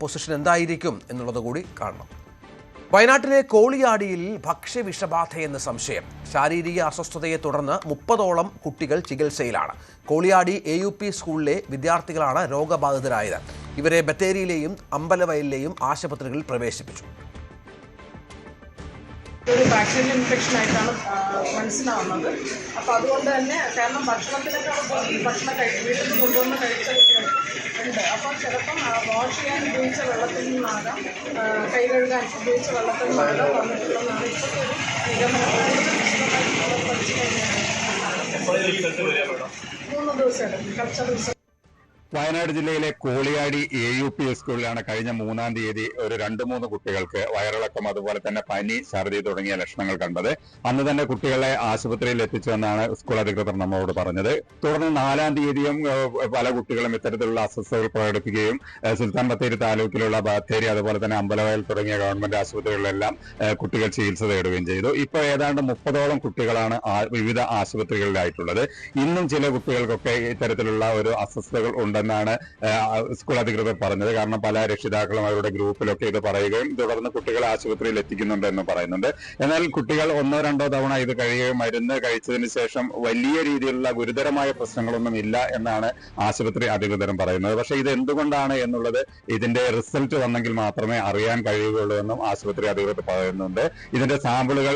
പൊസിഷൻ എന്തായിരിക്കും എന്നുള്ളത് കൂടി കാണണം. വയനാട്ടിലെ കോളിയാടിയിൽ ഭക്ഷ്യവിഷബാധയെന്ന് സംശയം. ശാരീരിക അസ്വസ്ഥതയെ തുടർന്ന് 30ഓളം കുട്ടികൾ ചികിത്സയിലാണ്. കോളിയാടി AUP സ്കൂളിലെ വിദ്യാർത്ഥികളാണ് രോഗബാധിതരായത്. ഇവരെ ബത്തേരിയിലെയും അമ്പലവയലിലെയും ആശുപത്രികളിൽ പ്രവേശിപ്പിച്ചു. ഒരു ബാക്ടീരിയൽ ഇൻഫെക്ഷൻ ആയിട്ടാണ് മനസ്സിലാവുന്നത്. അപ്പോൾ അതുകൊണ്ട് തന്നെ കാരണം ഭക്ഷണത്തിനൊക്കെ ഭക്ഷണം വീട്ടിൽ നിന്ന് കൊണ്ടുവന്ന് കഴിച്ച ഉണ്ട്. അപ്പോൾ ചിലപ്പം വാഷ് ചെയ്യാൻ ഉപയോഗിച്ച വെള്ളത്തിൽ നിന്നാകാം, കൈ കഴുകാൻ ഉപയോഗിച്ച വെള്ളത്തിൽ നിന്നാകാം വന്നിട്ടുള്ളതാണ് ഇപ്പോഴത്തെ ഒരു നിഗമനം. പഠിച്ചു കഴിഞ്ഞാൽ 3 ദിവസം എടുക്കും. കുറച്ച ദിവസം. വയനാട് ജില്ലയിലെ കോളിയാടി AUP സ്കൂളിലാണ് കഴിഞ്ഞ 3-ാം തീയതി ഒരു 2-3 കുട്ടികൾക്ക് വയറിളക്കം, അതുപോലെ തന്നെ പനി, ഛർദി തുടങ്ങിയ ലക്ഷണങ്ങൾ കണ്ടത്. അന്ന് തന്നെ കുട്ടികളെ ആശുപത്രിയിൽ എത്തിച്ചുവെന്നാണ് സ്കൂൾ അധികൃതർ നമ്മളോട് പറഞ്ഞത്. തുടർന്ന് 4-ാം തീയതിയും പല കുട്ടികളും ഇത്തരത്തിലുള്ള അസ്വസ്ഥതകൾ പ്രകടിപ്പിക്കുകയും സുൽത്താൻ ബത്തേരി താലൂക്കിലുള്ള ബത്തേരി, അതുപോലെ തന്നെ അമ്പലവയൽ തുടങ്ങിയ ഗവൺമെന്റ് ആശുപത്രികളിലെല്ലാം കുട്ടികൾ ചികിത്സ തേടുകയും ചെയ്തു. ഇപ്പോൾ ഏതാണ്ട് 30ഓളം കുട്ടികളാണ് വിവിധ ആശുപത്രികളിലായിട്ടുള്ളത്. ഇന്നും ചില കുട്ടികൾക്കൊക്കെ ഇത്തരത്തിലുള്ള ഒരു അസ്വസ്ഥതകൾ ഉണ്ട് ഉണ്ടെന്നാണ് സ്കൂൾ അധികൃതർ പറഞ്ഞത്. കാരണം പല രക്ഷിതാക്കളും അവരുടെ ഗ്രൂപ്പിലൊക്കെ ഇത് പറയുകയും തുടർന്ന് കുട്ടികളെ ആശുപത്രിയിൽ എത്തിക്കുന്നുണ്ട് എന്ന് പറയുന്നുണ്ട്. എന്നാൽ കുട്ടികൾ 1-2 തവണ ഇത് കഴിയുകയും മരുന്ന് കഴിച്ചതിന് ശേഷം വലിയ രീതിയിലുള്ള ഗുരുതരമായ പ്രശ്നങ്ങളൊന്നും ഇല്ല എന്നാണ് ആശുപത്രി അധികൃതരും പറയുന്നത്. പക്ഷേ ഇത് എന്തുകൊണ്ടാണ് എന്നുള്ളത് ഇതിന്റെ റിസൾട്ട് വന്നെങ്കിൽ മാത്രമേ അറിയാൻ കഴിയുകയുള്ളൂ എന്നും ആശുപത്രി അധികൃതർ പറയുന്നുണ്ട്. ഇതിന്റെ സാമ്പിളുകൾ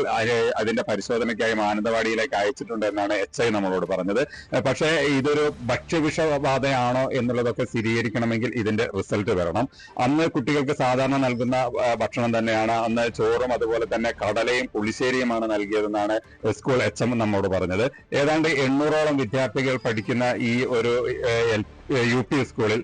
അതിന്റെ പരിശോധനയ്ക്കായി മാനന്തവാടിയിലേക്ക് അയച്ചിട്ടുണ്ട് എന്നാണ് HI നമ്മളോട് പറഞ്ഞത്. പക്ഷേ ഇതൊരു ഭക്ഷ്യവിഷബാധയാണോ എന്നുള്ളതൊക്കെ സ്ഥിരീകരിക്കണമെങ്കിൽ ഇതിന്റെ റിസൾട്ട് വരണം. അന്ന് കുട്ടികൾക്ക് സാധാരണ നൽകുന്ന ഭക്ഷണം തന്നെയാണ്. അന്ന് ചോറും അതുപോലെ തന്നെ കടലയും പുളിശ്ശേരിയുമാണ് നൽകിയതെന്നാണ് സ്കൂൾ HM നമ്മോട് പറഞ്ഞത്. ഏതാണ്ട് 800ഓളം വിദ്യാർത്ഥികൾ പഠിക്കുന്ന ഈ ഒരു UP സ്കൂളിൽ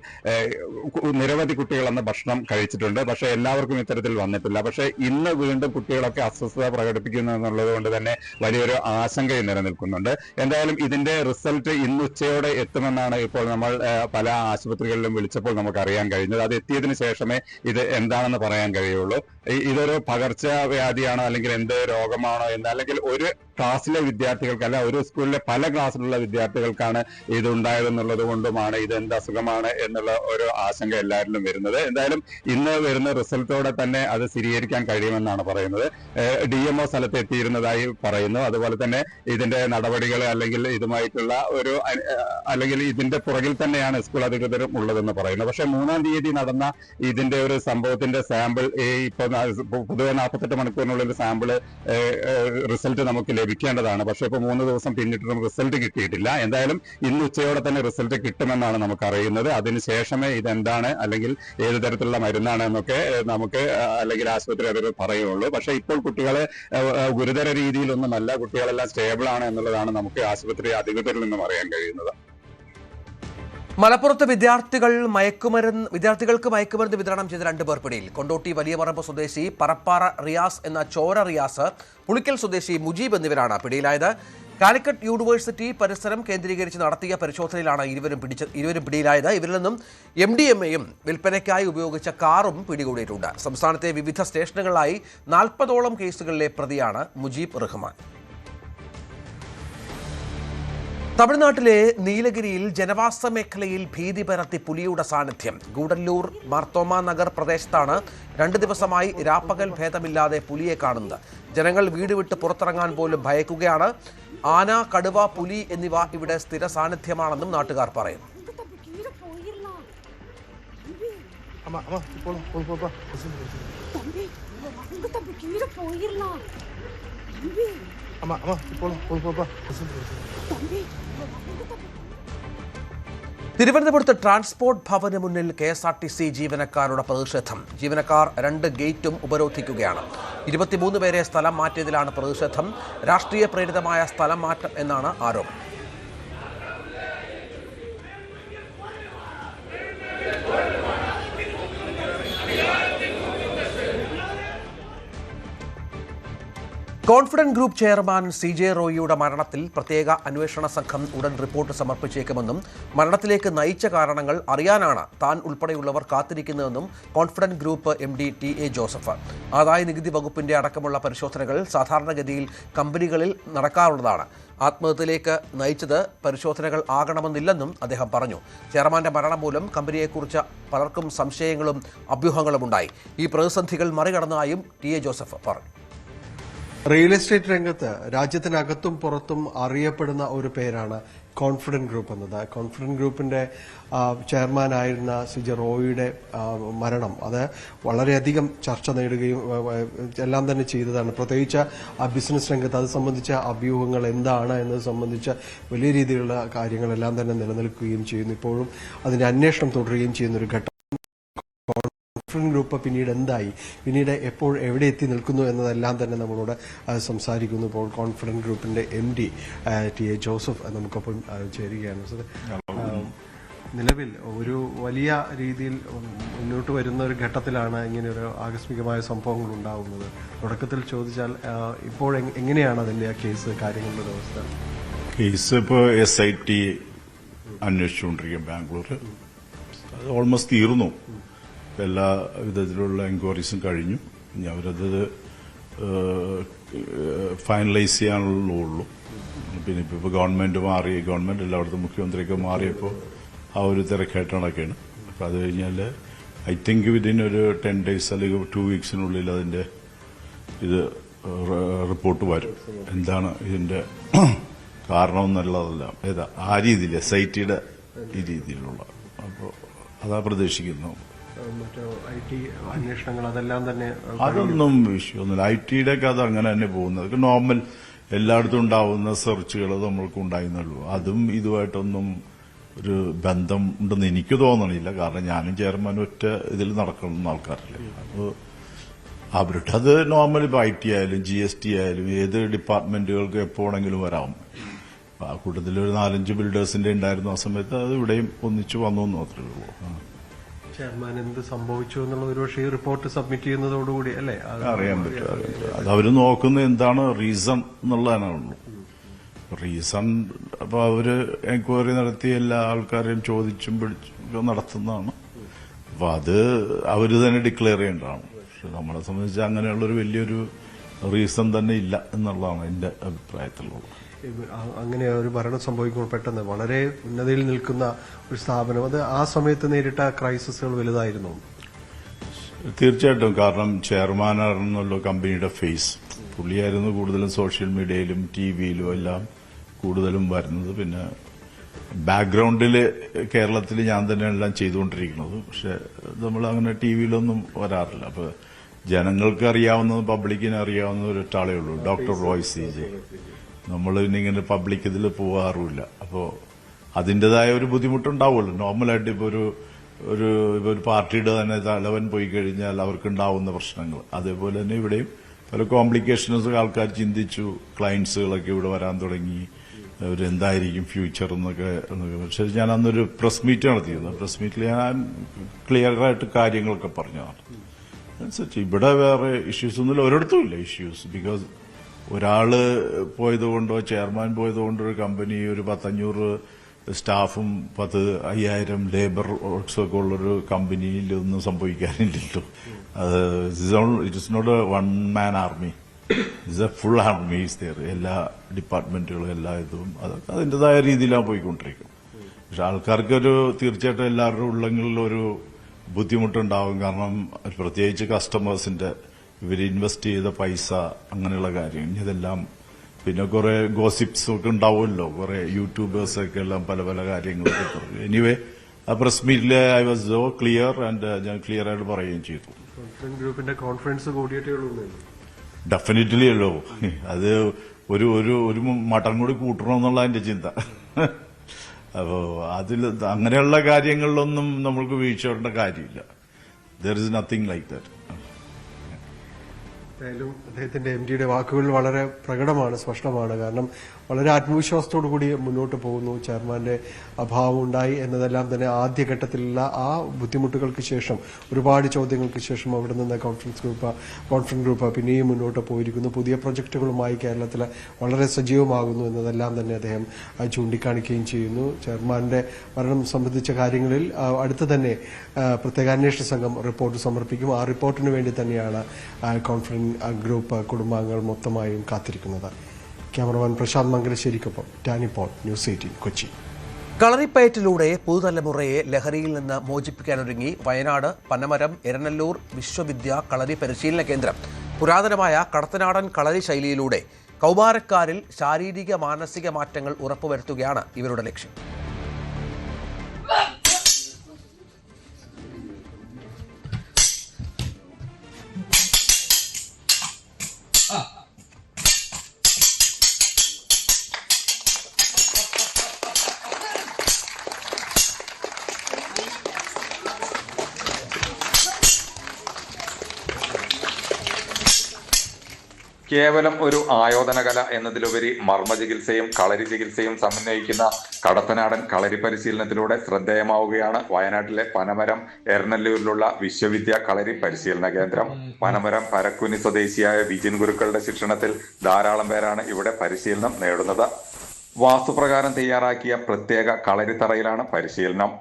നിരവധി കുട്ടികൾ അന്ന് ഭക്ഷണം കഴിച്ചിട്ടുണ്ട്. പക്ഷേ എല്ലാവർക്കും ഇത്തരത്തിൽ വന്നിട്ടില്ല. പക്ഷേ ഇന്ന് വീണ്ടും കുട്ടികളൊക്കെ അസ്വസ്ഥത പ്രകടിപ്പിക്കുന്നു എന്നുള്ളത് കൊണ്ട് തന്നെ വലിയൊരു ആശങ്ക നിലനിൽക്കുന്നുണ്ട്. എന്തായാലും ഇതിന്റെ റിസൾട്ട് ഇന്ന് ഉച്ചയോടെ എത്തുമെന്നാണ് ഇപ്പോൾ നമ്മൾ പല ആശുപത്രികളിലും വിളിച്ചപ്പോൾ നമുക്ക് അറിയാൻ കഴിഞ്ഞത്. അത് എത്തിയതിനു ശേഷമേ ഇത് എന്താണെന്ന് പറയാൻ കഴിയുള്ളൂ. ഇതൊരു പകർച്ചവ്യാധിയാണോ അല്ലെങ്കിൽ എന്ത് രോഗമാണോ എന്ന്, അല്ലെങ്കിൽ ഒരു ക്ലാസ്സിലെ വിദ്യാർത്ഥികൾക്ക് അല്ല ഒരു സ്കൂളിലെ പല ക്ലാസ്സിലുള്ള വിദ്യാർത്ഥികൾക്കാണ് ഇത് ഉണ്ടായതെന്നുള്ളത് കൊണ്ടുമാണ് ഇത് എന്ത് അസുഖമാണ് എന്നുള്ള ഒരു ആശങ്ക എല്ലാവരിലും വരുന്നത്. എന്തായാലും ഇന്ന് വരുന്ന റിസൾട്ടോടെ തന്നെ അത് സ്ഥിരീകരിക്കാൻ കഴിയുമെന്നാണ് പറയുന്നത്. DMO സ്ഥലത്ത് എത്തിയിരുന്നതായി പറയുന്നു. അതുപോലെ തന്നെ ഇതിന്റെ നടപടികൾ അല്ലെങ്കിൽ ഇതുമായിട്ടുള്ള ഒരു അല്ലെങ്കിൽ ഇതിന്റെ പുറകിൽ തന്നെയാണ് സ്കൂൾ അധികൃതരും ഉള്ളതെന്ന് പറയുന്നു. പക്ഷെ 3-ാം തീയതി നടന്ന ഇതിന്റെ ഒരു സംഭവത്തിന്റെ സാമ്പിൾ ഇപ്പൊ പൊതുവെ 48 മണിക്കൂറിനുള്ളിൽ സാമ്പിൾ റിസൾട്ട് നമുക്ക് ലഭിക്കേണ്ടതാണ്. പക്ഷെ ഇപ്പൊ 3 ദിവസം പിന്നിട്ടും റിസൾട്ട് കിട്ടിയിട്ടില്ല. എന്തായാലും ഇന്ന് ഉച്ചയോടെ തന്നെ റിസൾട്ട് കിട്ടുമെന്നാണ് നമുക്ക് അറിയുന്നത്. അതിനുശേഷമേ ഇതെന്താണ് അല്ലെങ്കിൽ ഏത് തരത്തിലുള്ള മരുന്നാണ് എന്നൊക്കെ നമുക്ക് അല്ലെങ്കിൽ ആശുപത്രി അധികൃതർ പറയുള്ളൂ. പക്ഷെ ഇപ്പോൾ കുട്ടികളെ ഗുരുതര രീതിയിലൊന്നുമല്ല, കുട്ടികളെല്ലാം സ്റ്റേബിൾ ആണ് എന്നുള്ളതാണ് നമുക്ക് ആശുപത്രി അധികൃതരിൽ നിന്നും അറിയാൻ കഴിയുന്നത്. മലപ്പുറത്ത് വിദ്യാർത്ഥികൾക്ക് മയക്കുമരുന്ന് വിതരണം ചെയ്ത 2 പേർ പിടിയിൽ. കൊണ്ടോട്ടി വലിയപറമ്പ് സ്വദേശി പറപ്പാറ റിയാസ് എന്ന ചോര റിയാസ്, പുളിക്കൽ സ്വദേശി മുജീബ് എന്നിവരാണ് പിടിയിലായത്. കാലിക്കറ്റ് യൂണിവേഴ്സിറ്റി പരിസരം കേന്ദ്രീകരിച്ച് നടത്തിയ പരിശോധനയിലാണ് ഇരുവരും പിടിയിലായത്. ഇവരിൽ നിന്നും MDMAയും വിൽപ്പനയ്ക്കായി ഉപയോഗിച്ച കാറും പിടികൂടിയിട്ടുണ്ട്. സംസ്ഥാനത്തെ വിവിധ സ്റ്റേഷനുകളിലായി 40ഓളം കേസുകളിലെ പ്രതിയാണ് മുജീബ് റഹ്മാൻ. തമിഴ്നാട്ടിലെ നീലഗിരിയിൽ ജനവാസ മേഖലയിൽ ഭീതി പരത്തി പുലിയുടെ സാന്നിധ്യം. ഗൂഡല്ലൂർ മാർത്തോമ നഗർ പ്രദേശത്താണ് 2 ദിവസമായി രാപ്പകൽ ഭേദമില്ലാതെ പുലിയെ കാണുന്നത്. ജനങ്ങൾ വീട് വിട്ട് പുറത്തിറങ്ങാൻ പോലും ഭയക്കുകയാണ്. ആന, കടുവ, പുലി എന്നിവ ഇവിടെ സ്ഥിര സാന്നിധ്യമാണെന്നും നാട്ടുകാർ പറയുന്നു. തിരുവനന്തപുരത്ത് ട്രാൻസ്പോർട്ട് ഭവന് മുന്നിൽ KSRTC ജീവനക്കാരുടെ പ്രതിഷേധം. ജീവനക്കാർ 2 ഗേറ്റും ഉപരോധിക്കുകയാണ്. 23 പേരെ സ്ഥലം മാറ്റിയതിലാണ് പ്രതിഷേധം. രാഷ്ട്രീയ പ്രേരിതമായ സ്ഥലം മാറ്റം എന്നാണ് ആരോപണം. കോൺഫിഡന്റ് ഗ്രൂപ്പ് ചെയർമാൻ CJ റോയിയുടെ മരണത്തിൽ പ്രത്യേക അന്വേഷണ സംഘം ഉടൻ റിപ്പോർട്ട് സമർപ്പിച്ചേക്കുമെന്നും മരണത്തിലേക്ക് നയിച്ച കാരണങ്ങൾ അറിയാനാണ് താൻ ഉൾപ്പെടെയുള്ളവർ കാത്തിരിക്കുന്നതെന്നും confident group MD TA Joseph. ആദായ നികുതി വകുപ്പിന്റെ അടക്കമുള്ള പരിശോധനകൾ സാധാരണഗതിയിൽ കമ്പനികളിൽ നടക്കാറുള്ളതാണ്. ആത്മഹത്യയിലേക്ക് നയിച്ചത് പരിശോധനകൾ ആകണമെന്നില്ലെന്നും അദ്ദേഹം പറഞ്ഞു. ചെയർമാന്റെ മരണം മൂലം കമ്പനിയെക്കുറിച്ച് പലർക്കും സംശയങ്ങളും അഭ്യൂഹങ്ങളും ഉണ്ടായി. ഈ പ്രതിസന്ധികൾ മറികടന്നതായും TA ജോസഫ് പറഞ്ഞു. റിയൽ എസ്റ്റേറ്റ് രംഗത്ത് രാജ്യത്തിനകത്തും പുറത്തും അറിയപ്പെടുന്ന ഒരു പേരാണ് കോൺഫിഡന്റ് ഗ്രൂപ്പ് എന്നത്. കോൺഫിഡന്റ് ഗ്രൂപ്പിന്റെ ചെയർമാനായിരുന്ന CJ റോയിയുടെ മരണം അത് വളരെയധികം ചർച്ച നേടുകയും എല്ലാം തന്നെ ചെയ്തതാണ്. പ്രത്യേകിച്ച് ബിസിനസ് രംഗത്ത് അത് സംബന്ധിച്ച അഭ്യൂഹങ്ങൾ എന്താണ് എന്നത് സംബന്ധിച്ച വലിയ രീതിയിലുള്ള കാര്യങ്ങളെല്ലാം തന്നെ നിലനിൽക്കുകയും ചെയ്യുന്നു. ഇപ്പോഴും അതിന്റെ അന്വേഷണം തുടരുകയും ചെയ്യുന്ന ഒരു ഘട്ടം. കോൺഫിഡന്റ് ഗ്രൂപ്പ് പിന്നീട് എന്തായി, പിന്നീട് എപ്പോൾ എവിടെ എത്തി നിൽക്കുന്നു എന്നതെല്ലാം തന്നെ നമ്മളോട് സംസാരിക്കുന്നു. ഇപ്പോൾ കോൺഫിഡന്റ് ഗ്രൂപ്പിന്റെ MD TA ജോസഫ് നമുക്കൊപ്പം ചേരുകയാണ്. നിലവിൽ ഒരു വലിയ രീതിയിൽ മുന്നോട്ട് വരുന്ന ഒരു ഘട്ടത്തിലാണ് ഇങ്ങനെയൊരു ആകസ്മികമായ സംഭവങ്ങൾ ഉണ്ടാകുന്നത്. തുടക്കത്തിൽ ചോദിച്ചാൽ ഇപ്പോൾ എങ്ങനെയാണ് അതിന്റെ ആ കേസ് കാര്യങ്ങളുടെ അവസ്ഥ? കേസ് ഇപ്പോൾ SIT അന്വേഷിച്ചുകൊണ്ടിരിക്കുക ബാംഗ്ലൂർ. അത് ഓൾമോസ്റ്റ് തീർന്നു. എല്ലാ വിധത്തിലുള്ള എൻക്വയറീസും കഴിഞ്ഞു. ഇനി അവരത് ഫൈനലൈസ് ചെയ്യാനുള്ളൂ. പിന്നെ ഇപ്പോൾ ഗവൺമെന്റ് മാറി, ഗവൺമെന്റ് എല്ലായിടത്തും മുഖ്യമന്ത്രിയൊക്കെ മാറിയപ്പോൾ ആ ഒരു തിരക്കായിട്ട് നടക്കുകയാണ്. അപ്പം അത് കഴിഞ്ഞാൽ ഐ തിങ്ക് വിതിൻ ഒരു 10 days അല്ലെങ്കിൽ 2 weeksനുള്ളിൽ അതിൻ്റെ ഇത് റിപ്പോർട്ട് വരും. എന്താണ് ഇതിൻ്റെ കാരണം എന്നുള്ളതല്ല ഏതാ ആ രീതിയിൽ SITയുടെ ഈ രീതിയിലുള്ള. അപ്പോൾ അതാ പ്രതീക്ഷിക്കുന്നു. മറ്റോ IT അന്വേഷണങ്ങൾ അതെല്ലാം തന്നെ അതൊന്നും വിഷയമൊന്നുമില്ല. ITയുടെ ഒക്കെ അത് അങ്ങനെ തന്നെ പോകുന്നത് നോർമൽ എല്ലായിടത്തും ഉണ്ടാവുന്ന സെർച്ചുകൾ നമ്മൾക്ക് ഉണ്ടായിരുന്നുള്ളൂ. അതും ഇതുമായിട്ടൊന്നും ഒരു ബന്ധം ഉണ്ടെന്ന് എനിക്ക് തോന്നണില്ല. കാരണം ഞാനും ചെയർമാനും ഒറ്റ ഇതിൽ നടക്കുന്ന ആൾക്കാരല്ലേ. അപ്പോൾ അവരുടെ അത് നോർമൽ ഇപ്പോൾ IT ആയാലും GST ആയാലും ഏത് ഡിപ്പാർട്ട്മെന്റുകൾക്ക് എപ്പോൾ വേണമെങ്കിലും വരാം. ആ കൂട്ടത്തിൽ ഒരു 4-5 ബിൽഡേഴ്സിന്റെ ഉണ്ടായിരുന്ന ആ സമയത്ത് അത് ഇവിടെയും ഒന്നിച്ചു വന്നു എന്ന് മാത്രമേ ഉള്ളൂ. ചെയർമാൻ എന്ത് സംഭവിച്ചു എന്നുള്ളത് ഒരുപക്ഷെ ഈ റിപ്പോർട്ട് സബ്മിറ്റ് ചെയ്യുന്നതോടുകൂടി അല്ലേ അറിയാൻ പറ്റും. അത് അവർ നോക്കുന്നത് എന്താണ് റീസൺ എന്നുള്ളതിനുള്ളൂ. റീസൺ അപ്പോൾ അവര് എൻക്വയറി നടത്തി എല്ലാ ആൾക്കാരെയും ചോദിച്ചും പിടിച്ചും നടത്തുന്നതാണ്. അപ്പോൾ അത് അവർ തന്നെ ഡിക്ലെയർ ചെയ്യേണ്ടതാണ്. പക്ഷെ നമ്മളെ സംബന്ധിച്ച് അങ്ങനെയുള്ളൊരു വലിയൊരു റീസൺ തന്നെ ഇല്ല എന്നുള്ളതാണ് എൻ്റെ അഭിപ്രായത്തിലുള്ളത്. അങ്ങനെ ഒരു മരണം സംഭവിക്കുമ്പോൾ പെട്ടെന്ന് വളരെ ഉന്നതിയിൽ നിൽക്കുന്ന ഒരു സ്ഥാപനം അത് ആ സമയത്ത് നേരിട്ട ക്രൈസിസുകൾ വലുതായിരുന്നു. തീർച്ചയായിട്ടും. കാരണം ചെയർമാനായിരുന്നല്ലോ കമ്പനിയുടെ ഫേസ്. പുള്ളിയായിരുന്നു കൂടുതലും സോഷ്യൽ മീഡിയയിലും TVയിലും എല്ലാം കൂടുതലും വരുന്നത്. പിന്നെ ബാക്ക്ഗ്രൗണ്ടിൽ കേരളത്തിൽ ഞാൻ തന്നെയാണ് എല്ലാം ചെയ്തുകൊണ്ടിരിക്കുന്നത്. പക്ഷെ നമ്മൾ അങ്ങനെ TVയിലൊന്നും വരാറില്ല. അപ്പോൾ ജനങ്ങൾക്ക് അറിയാവുന്നത് പബ്ലിക്കിന് അറിയാവുന്ന ഒരൊറ്റാളേ ഉള്ളൂ, ഡോക്ടർ റോയ് CJ. നമ്മൾ ഇങ്ങനെ പബ്ലിക് ഇതിൽ പോകാറുമില്ല. അപ്പോൾ അതിൻ്റെതായ ഒരു ബുദ്ധിമുട്ടുണ്ടാവുമല്ലോ. നോർമലായിട്ട് ഇപ്പോൾ ഒരു പാർട്ടിയുടെ തന്നെ തലവൻ പോയി കഴിഞ്ഞാൽ അവർക്കുണ്ടാവുന്ന പ്രശ്നങ്ങൾ. അതേപോലെ തന്നെ ഇവിടെയും പല കോംപ്ലിക്കേഷൻസ് ആൾക്കാർ ചിന്തിച്ചു. ക്ലയൻസുകളൊക്കെ ഇവിടെ വരാൻ തുടങ്ങി. എന്തായിരിക്കും ഫ്യൂച്ചർ എന്നൊക്കെ. പക്ഷേ ഞാൻ അന്നൊരു പ്രസ് മീറ്റ് നടത്തിയിരുന്നു. പ്രസ് മീറ്റിൽ ഞാൻ ക്ലിയറായിട്ട് കാര്യങ്ങളൊക്കെ പറഞ്ഞതാണ്. അനുസരിച്ച് ഇവിടെ വേറെ ഇഷ്യൂസ് ഒന്നുമില്ല, ഒരിടത്തും ഇല്ല ഇഷ്യൂസ്. ബിക്കോസ് ഒരാള് പോയതുകൊണ്ടോ ചെയർമാൻ പോയതുകൊണ്ടോ ഒരു കമ്പനി ഒരു 500 സ്റ്റാഫും 10,000 ലേബർ വർക്ക്സൊക്കെ ഉള്ളൊരു കമ്പനിയിൽ ഒന്നും സംഭവിക്കാനില്ലല്ലോ. It is not a one-man army. It's a full army is there. എല്ലാ ഡിപ്പാർട്ട്മെന്റുകളും എല്ലാ ഇതും അതൊക്കെ അതിൻ്റെതായ രീതിയിലാണ് പോയിക്കൊണ്ടിരിക്കും. പക്ഷെ ആൾക്കാർക്കൊരു തീർച്ചയായിട്ടും എല്ലാവരുടെ ഉള്ളങ്ങളിലൊരു ബുദ്ധിമുട്ടുണ്ടാവും. കാരണം പ്രത്യേകിച്ച് കസ്റ്റമേഴ്സിന്റെ ഇവർ ഇൻവെസ്റ്റ് ചെയ്ത പൈസ അങ്ങനെയുള്ള കാര്യം ഇതെല്ലാം. പിന്നെ കുറെ ഗോസിപ്സ് ഒക്കെ ഉണ്ടാവുമല്ലോ, കുറെ യൂട്യൂബേഴ്സൊക്കെ എല്ലാം പല പല കാര്യങ്ങളൊക്കെ പറഞ്ഞു. എനിവേ ആ പ്രസ് മീറ്റിൽ I was so clear and ഞാൻ ക്ലിയർ ആയിട്ട് പറയുകയും ചെയ്തു. ഗ്രൂപ്പിന്റെ കോൺഫറൻസ് കൂടിയിട്ടേ ഉള്ളൂ. ഡെഫിനറ്റ്ലി അല്ലോ. അത് ഒരു മട്ടൻ കൂടി കൂട്ടണമെന്നുള്ള എന്റെ ചിന്ത. അപ്പോൾ അതിൽ അങ്ങനെയുള്ള കാര്യങ്ങളിലൊന്നും നമ്മൾക്ക് വീഴ്ച വരേണ്ട കാര്യമില്ല. There is nothing like that. എന്തായാലും അദ്ദേഹത്തിന്റെ MDയുടെ വാക്കുകൾ വളരെ പ്രകടമാണ്, സ്പഷ്ടമാണ്. കാരണം വളരെ ആത്മവിശ്വാസത്തോടു കൂടി മുന്നോട്ട് പോകുന്നു. ചെയർമാന്റെ അഭാവം ഉണ്ടായി എന്നതെല്ലാം തന്നെ ആദ്യഘട്ടത്തിലുള്ള ആ ബുദ്ധിമുട്ടുകൾക്ക് ശേഷം, ഒരുപാട് ചോദ്യങ്ങൾക്ക് ശേഷം അവിടെ നിന്ന് കോൺഫറൻസ് ഗ്രൂപ്പ് പിന്നെയും മുന്നോട്ട് പോയിരിക്കുന്നു. പുതിയ പ്രൊജക്ടുകളുമായി കേരളത്തിൽ വളരെ സജീവമാകുന്നു എന്നതെല്ലാം തന്നെ അദ്ദേഹം ചൂണ്ടിക്കാണിക്കുകയും ചെയ്യുന്നു. ചെയർമാന്റെ മരണം സംബന്ധിച്ച കാര്യങ്ങളിൽ അടുത്ത് തന്നെ പ്രത്യേക അന്വേഷണ സംഘം റിപ്പോർട്ട് സമർപ്പിക്കും. ആ റിപ്പോർട്ടിന് വേണ്ടി തന്നെയാണ് കോൺഫറൻസ് ഗ്രൂപ്പ് കുടുംബാംഗങ്ങൾ മൊത്തമായും കാത്തിരിക്കുന്നത്. ക്യാമറമാൻ പ്രശാന്ത് മംഗലശ്ശേരിക്കൊപ്പം ടാനി പോൾ, ന്യൂസ് 18 കൊച്ചി. കളറിപ്പയറ്റിലൂടെ പുതുതലമുറയെ ലഹരിയിൽ നിന്ന് മോചിപ്പിക്കാനൊരുങ്ങി വയനാട് പനമരം എരനല്ലൂർ വിശ്വവിദ്യ കളരി പരിശീലന കേന്ദ്രം. പുരാതനമായ കടത്തനാടൻ കളരി ശൈലിയിലൂടെ കൗമാരക്കാരിൽ ശാരീരിക മാനസിക മാറ്റങ്ങൾ ഉറപ്പുവരുത്തുകയാണ് ഇവരുടെ ലക്ഷ്യം. കേവലം ഒരു ആയോധന കല എന്നതിലുപരി മർമ്മ ചികിത്സയും കളരി ചികിത്സയും സമന്വയിക്കുന്ന കടത്തനാടൻ കളരി പരിശീലനത്തിലൂടെ ശ്രദ്ധേയമാവുകയാണ് വയനാട്ടിലെ പനമരം എരനല്ലൂരിലുള്ള വിശ്വവിദ്യ കളരി പരിശീലന കേന്ദ്രം. പനമരം പരക്കുനി സ്വദേശിയായ വിജിൻ ഗുരുക്കളുടെ ശിക്ഷണത്തിൽ ധാരാളം പേരാണ് ഇവിടെ പരിശീലനം നേടുന്നത്. വാസ്തുപ്രകാരം തയ്യാറാക്കിയ പ്രത്യേക കളരിത്തറയിലാണ് പരിശീലനം.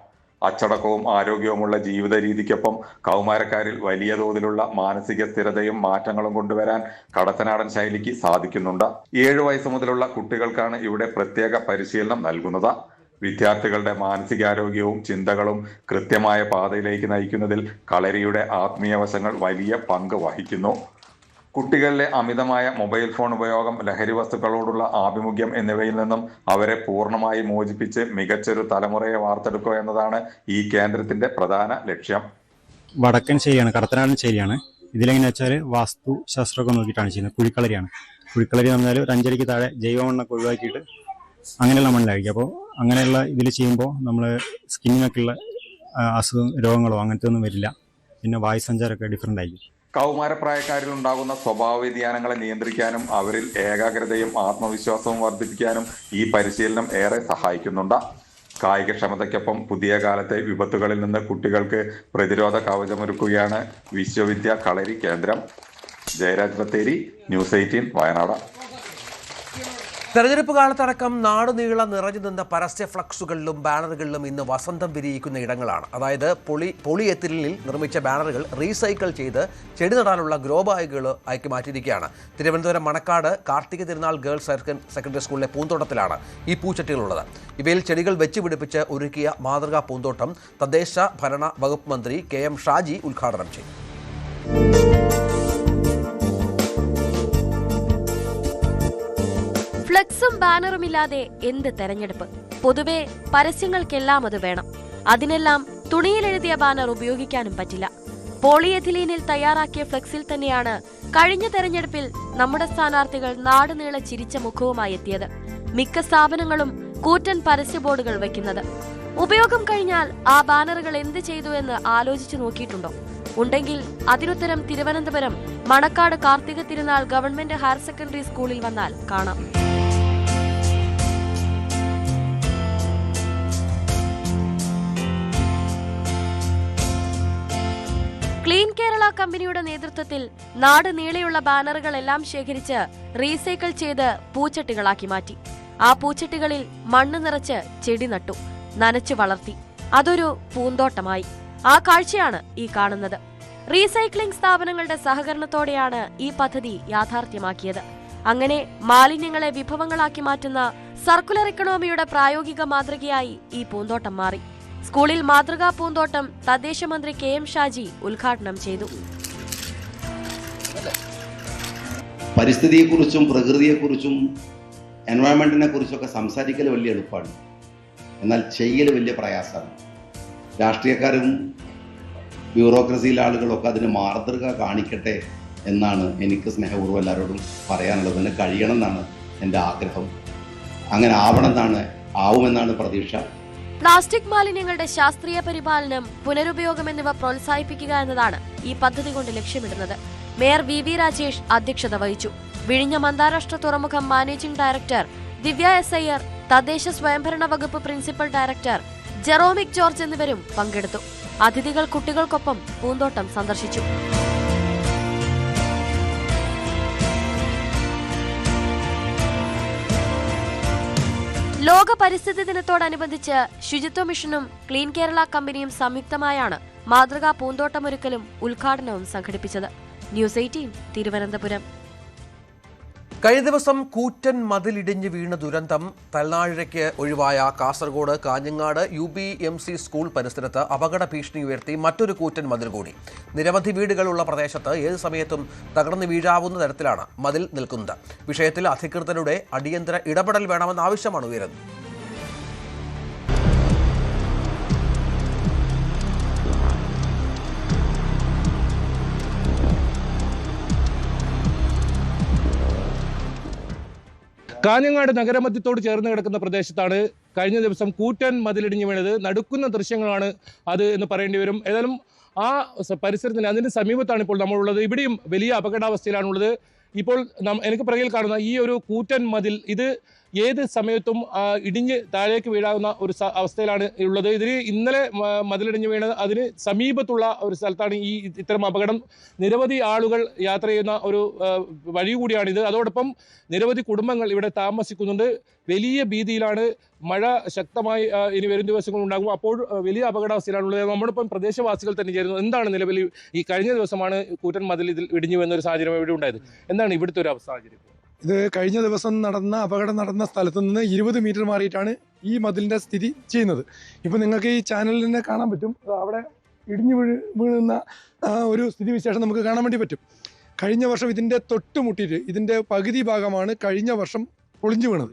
അച്ചടക്കവും ആരോഗ്യവുമുള്ള ജീവിത രീതിക്കൊപ്പം കൗമാരക്കാരിൽ വലിയ തോതിലുള്ള മാനസിക സ്ഥിരതയും മാറ്റങ്ങളും കൊണ്ടുവരാൻ കടത്തനാടൻ ശൈലിക്ക് സാധിക്കുന്നുണ്ട്. 7 വയസ്സ് മുതലുള്ള കുട്ടികൾക്കാണ് ഇവിടെ പ്രത്യേക പരിശീലനം നൽകുന്നത്. വിദ്യാർത്ഥികളുടെ മാനസികാരോഗ്യവും ചിന്തകളും കൃത്യമായ പാതയിലേക്ക് നയിക്കുന്നതിൽ കളരിയുടെ ആത്മീയ വശങ്ങൾ വലിയ പങ്ക് വഹിക്കുന്നു. കുട്ടികളിലെ അമിതമായ മൊബൈൽ ഫോൺ ഉപയോഗം, ലഹരി വസ്തുക്കളോടുള്ള ആഭിമുഖ്യം എന്നിവയിൽ നിന്നും അവരെ പൂർണ്ണമായി മോചിപ്പിച്ച് മികച്ചൊരു തലമുറയെ വാർത്തെടുക്കുക എന്നതാണ് ഈ കേന്ദ്രത്തിന്റെ പ്രധാന ലക്ഷ്യം. വടക്കൻ ശൈലിയാണ്, കടത്തനാടൻ ശൈലിയാണ്. ഇതിലെങ്ങനെ വെച്ചാൽ വാസ്തു ശാസ്ത്രമൊക്കെ നോക്കിയിട്ടാണ് ചെയ്യുന്നത്. കുഴിക്കളരിയാണ്. കുഴിക്കളരി എന്ന് പറഞ്ഞാൽ ഒരു 5 അടിക്ക് താഴെ ജൈവമണ്ണൊക്കെ ഒഴിവാക്കിയിട്ട് അങ്ങനെയുള്ള മണ്ണിലായിരിക്കും. അപ്പോൾ അങ്ങനെയുള്ള ഇതിൽ ചെയ്യുമ്പോൾ നമ്മൾ സ്കിന്നിനൊക്കെയുള്ള രോഗങ്ങളോ അങ്ങനത്തെ ഒന്നും വരില്ല. പിന്നെ വായുസഞ്ചാരമൊക്കെ ഡിഫറൻ്റ് ആയിരിക്കും. കൗമാരപ്രായക്കാരിൽ ഉണ്ടാകുന്ന സ്വഭാവ വ്യതിയാനങ്ങളെ നിയന്ത്രിക്കാനും അവരിൽ ഏകാഗ്രതയും ആത്മവിശ്വാസവും വർദ്ധിപ്പിക്കാനും ഈ പരിശീലനം ഏറെ സഹായിക്കുന്നുണ്ട്. കായികക്ഷമതയ്ക്കൊപ്പം പുതിയ കാലത്തെ വിപത്തുകളിൽ നിന്ന് കുട്ടികൾക്ക് പ്രതിരോധ കവചമൊരുക്കുകയാണ് വിശ്വവിദ്യ കളരി കേന്ദ്രം. ജയരാജ് ബത്തേരി, ന്യൂസ് 18, വയനാട്. തെരഞ്ഞെടുപ്പ് കാലത്തടക്കം നാടുനീളം നിറഞ്ഞു നിന്ന പരസ്യ ഫ്ലക്സുകളിലും ബാനറുകളിലും ഇന്ന് വസന്തം വിരിയിക്കുന്ന ഇടങ്ങളാണ്. അതായത് പോളിയെത്തിലിനിൽ നിർമ്മിച്ച ബാനറുകൾ റീസൈക്കിൾ ചെയ്ത് ചെടി നടാനുള്ള ഗ്രോ ബാഗുകൾ ആക്കി മാറ്റിയിരിക്കുകയാണ്. തിരുവനന്തപുരം മണക്കാട് കാർത്തിക തിരുനാൾ ഗേൾസ് സെക്കൻഡറി സ്കൂളിലെ പൂന്തോട്ടത്തിലാണ് ഈ പൂച്ചട്ടികളുള്ളത്. ഇവയിൽ ചെടികൾ വെച്ചുപിടിപ്പിച്ച് ഒരുക്കിയ മാതൃകാ പൂന്തോട്ടം തദ്ദേശ ഭരണ വകുപ്പ് മന്ത്രി KM ഷാജി ഉദ്ഘാടനം ചെയ്തു. ഫ്ലെക്സും ബാനറുമില്ലാതെ എന്ത് തെരഞ്ഞെടുപ്പ്? പൊതുവെ പരസ്യങ്ങൾക്കെല്ലാം അത് വേണം. അതിനെല്ലാം തുണിയിലെഴുതിയ ബാനർ ഉപയോഗിക്കാനും പറ്റില്ല. പോളിയെഥിലീനിൽ തയ്യാറാക്കിയ ഫ്ലെക്സിൽ തന്നെയാണ് കഴിഞ്ഞ തെരഞ്ഞെടുപ്പിൽ നമ്മുടെ സ്ഥാനാർത്ഥികൾ നാടുനീളെ ചിരിച്ച മുഖവുമായി എത്തിയത്. മിക്ക സ്ഥാപനങ്ങളും കൂറ്റൻ പരസ്യ ബോർഡുകൾ വയ്ക്കുന്നത്. ഉപയോഗം കഴിഞ്ഞാൽ ആ ബാനറുകൾ എന്ത് ചെയ്തു എന്ന് ആലോചിച്ചു നോക്കിയിട്ടുണ്ടോ? ഉണ്ടെങ്കിൽ അതിനുത്തരം Thiruvananthapuram Manacaud Karthika Thirunal government higher secondary സ്കൂളിൽ വന്നാൽ കാണാം. ക്ലീൻ കേരള കമ്പനിയുടെ നേതൃത്വത്തിൽ നാട് നീളെയുള്ള ബാനറുകളെല്ലാം ശേഖരിച്ച് റീസൈക്കിൾ ചെയ്ത് പൂച്ചട്ടികളാക്കി മാറ്റി. ആ പൂച്ചട്ടികളിൽ മണ്ണ് നിറച്ച് ചെടി നട്ടു, നനച്ചു വളർത്തി. അതൊരു പൂന്തോട്ടമായി. ആ കാഴ്ചയാണ് ഈ കാണുന്നത്. റീസൈക്ലിംഗ് സ്ഥാപനങ്ങളുടെ സഹകരണത്തോടെയാണ് ഈ പദ്ധതി യാഥാർത്ഥ്യമാക്കിയത്. അങ്ങനെ മാലിന്യങ്ങളെ വിഭവങ്ങളാക്കി മാറ്റുന്ന സർക്കുലർ ഇക്കണോമിയുടെ പ്രായോഗിക മാതൃകയായി ഈ പൂന്തോട്ടം മാറി. സ്കൂളിൽ മാതൃകാ പൂന്തോട്ടം തദ്ദേശ മന്ത്രി KM ഷാജി ഉദ്ഘാടനം ചെയ്തു. പരിസ്ഥിതിയെക്കുറിച്ചും പ്രകൃതിയെക്കുറിച്ചും എൻവയോൺമെന്റിനെ കുറിച്ചൊക്കെ സംസാരിക്കൽ വലിയ എളുപ്പമാണ്, എന്നാൽ ചെയ്യൽ വലിയ പ്രയാസമാണ്. രാഷ്ട്രീയക്കാരും ബ്യൂറോക്രസിയിലെ ആളുകളൊക്കെ അതിന് മാതൃക കാണിക്കട്ടെ എന്നാണ് എനിക്ക് സ്നേഹപൂർവ്വം എല്ലാവരോടും പറയാനുള്ളത്. അതിന് കഴിയണം എന്നാണ് എൻ്റെ ആഗ്രഹം. അങ്ങനെ ആവുമെന്നാണ് പ്രതീക്ഷ. പ്ലാസ്റ്റിക് മാലിന്യങ്ങളുടെ ശാസ്ത്രീയ പരിപാലനം, പുനരുപയോഗം എന്നിവ പ്രോത്സാഹിപ്പിക്കുക എന്നതാണ് ഈ പദ്ധതി കൊണ്ട് ലക്ഷ്യമിടുന്നത്. മേയർ VV രാജേഷ് അധ്യക്ഷത വഹിച്ചു. വിഴിഞ്ഞം അന്താരാഷ്ട്ര തുറമുഖം മാനേജിംഗ് ഡയറക്ടർ ദിവ്യ S. അയ്യർ, തദ്ദേശ സ്വയംഭരണ വകുപ്പ് പ്രിൻസിപ്പൽ ഡയറക്ടർ ജെറോമിക് ജോർജ് എന്നിവരും പങ്കെടുത്തു. അതിഥികൾ കുട്ടികൾക്കൊപ്പം പൂന്തോട്ടം സന്ദർശിച്ചു. ലോക പരിസ്ഥിതി ദിനത്തോടനുബന്ധിച്ച് ശുചിത്വ മിഷനും ക്ലീൻ കേരള കമ്പനിയും സംയുക്തമായാണ് മാതൃകാ പൂന്തോട്ടമൊരുക്കലും ഉദ്ഘാടനവും സംഘടിപ്പിച്ചത്. ന്യൂസ് 18 തിരുവനന്തപുരം. കഴിഞ്ഞ ദിവസം കൂറ്റൻ മതിലിടിഞ്ഞ് വീണ ദുരന്തം തലനാഴിഴയ്ക്ക് ഒഴിവായ കാസർഗോഡ് കാഞ്ഞങ്ങാട് UBMC സ്കൂൾ പരിസരത്ത് അപകട ഭീഷണി ഉയർത്തി മറ്റൊരു കൂറ്റൻ മതിൽ കൂടി. നിരവധി വീടുകളുള്ള പ്രദേശത്ത് ഏത് സമയത്തും തകർന്നു വീഴാവുന്ന തരത്തിലാണ് മതിൽ നിൽക്കുന്നത്. വിഷയത്തിൽ അധികൃതരുടെ അടിയന്തര ഇടപെടൽ വേണമെന്ന ആവശ്യമാണ് ഉയരുന്നത്. കാഞ്ഞങ്ങാട് നഗരമധ്യത്തോട് ചേർന്ന് കിടക്കുന്ന പ്രദേശത്താണ് കഴിഞ്ഞ ദിവസം കൂറ്റൻ മതിലിടിഞ്ഞ് വീണത്. നടുക്കുന്ന ദൃശ്യങ്ങളാണ് അത് എന്ന് പറയേണ്ടി വരും. ഏതായാലും ആ പരിസരത്തിന് അതിന് സമീപത്താണ് ഇപ്പോൾ നമ്മളുള്ളത്. ഇവിടെയും വലിയ അപകടാവസ്ഥയിലാണുള്ളത്. ഇപ്പോൾ എനിക്ക് പിറകിൽ കാണുന്ന ഈ ഒരു കൂറ്റൻ മതിൽ ഇത് ഏത് സമയത്തും ഇടിഞ്ഞ് താഴേക്ക് വീഴാവുന്ന ഒരു അവസ്ഥയിലാണ് ഉള്ളത്. ഇതിന് ഇന്നലെ മതിലിടിഞ്ഞ് വീണത് അതിന് സമീപത്തുള്ള ഒരു സ്ഥലത്താണ് ഈ ഇത്തരം അപകടം. നിരവധി ആളുകൾ യാത്ര ചെയ്യുന്ന ഒരു വഴി കൂടിയാണിത്. അതോടൊപ്പം നിരവധി കുടുംബങ്ങൾ ഇവിടെ താമസിക്കുന്നുണ്ട്. വലിയ ഭീതിയിലാണ്. മഴ ശക്തമായി ഇനി വരും ദിവസങ്ങൾ ഉണ്ടാകും. അപ്പോൾ വലിയ അപകടാവസ്ഥയിലാണുള്ളത്. നമ്മളിപ്പം പ്രദേശവാസികൾ തന്നെ ചേരുന്നു. എന്താണ് നിലവിൽ ഈ കഴിഞ്ഞ ദിവസമാണ് കൂറ്റൻ മതിൽ ഇതിൽ ഇടിഞ്ഞു എന്നൊരു സാഹചര്യം ഇവിടെ ഉണ്ടായത്. എന്താണ് ഇവിടുത്തെ ഒരു സാഹചര്യം? ഇത് കഴിഞ്ഞ ദിവസം അപകടം നടന്ന സ്ഥലത്ത് നിന്ന് 20 മീറ്റർ മാറിയിട്ടാണ് ഈ മതിലിൻ്റെ സ്ഥിതി ചെയ്യുന്നത്. ഇപ്പോൾ നിങ്ങൾക്ക് ഈ ചാനലിൽ തന്നെ കാണാൻ പറ്റും, അവിടെ ഇടിഞ്ഞു വീഴുന്ന ഒരു സ്ഥിതിവിശേഷം നമുക്ക് കാണാൻ വേണ്ടി പറ്റും. കഴിഞ്ഞ വർഷം ഇതിൻ്റെ തൊട്ടുമുട്ടിയിട്ട് ഇതിൻ്റെ പകുതി ഭാഗമാണ് കഴിഞ്ഞ വർഷം പൊളിഞ്ഞു വീണത്.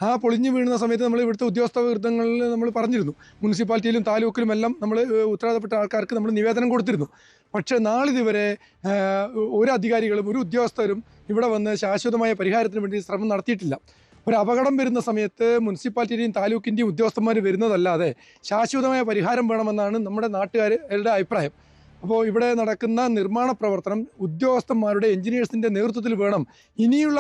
ആ പൊളിഞ്ഞു വീഴുന്ന സമയത്ത് നമ്മൾ ഇവിടുത്തെ ഉദ്യോഗസ്ഥ വൃത്തങ്ങളിൽ നമ്മൾ പറഞ്ഞിരുന്നു, മുനിസിപ്പാലിറ്റിയിലും താലൂക്കിലും എല്ലാം നമ്മൾ ഉത്തരവാദപ്പെട്ട ആൾക്കാർക്ക് നമ്മൾ നിവേദനം കൊടുത്തിരുന്നു. പക്ഷേ നാളിതുവരെ ഒരു അധികാരികളും ഒരു ഉദ്യോഗസ്ഥരും ഇവിടെ വന്ന് ശാശ്വതമായ പരിഹാരത്തിന് വേണ്ടി ശ്രമം നടത്തിയിട്ടില്ല. ഒരു അപകടം വരുന്ന സമയത്ത് മുനിസിപ്പാലിറ്റിയുടെയും താലൂക്കിൻ്റെയും ഉദ്യോഗസ്ഥന്മാർ വരുന്നതല്ലാതെ ശാശ്വതമായ പരിഹാരം വേണമെന്നാണ് നമ്മുടെ നാട്ടുകാരുടെ അഭിപ്രായം. അപ്പോൾ ഇവിടെ നടക്കുന്ന നിർമ്മാണ പ്രവർത്തനം ഉദ്യോഗസ്ഥന്മാരുടെ എഞ്ചിനീയേഴ്സിൻ്റെ നേതൃത്വത്തിൽ വേണം ഇനിയുള്ള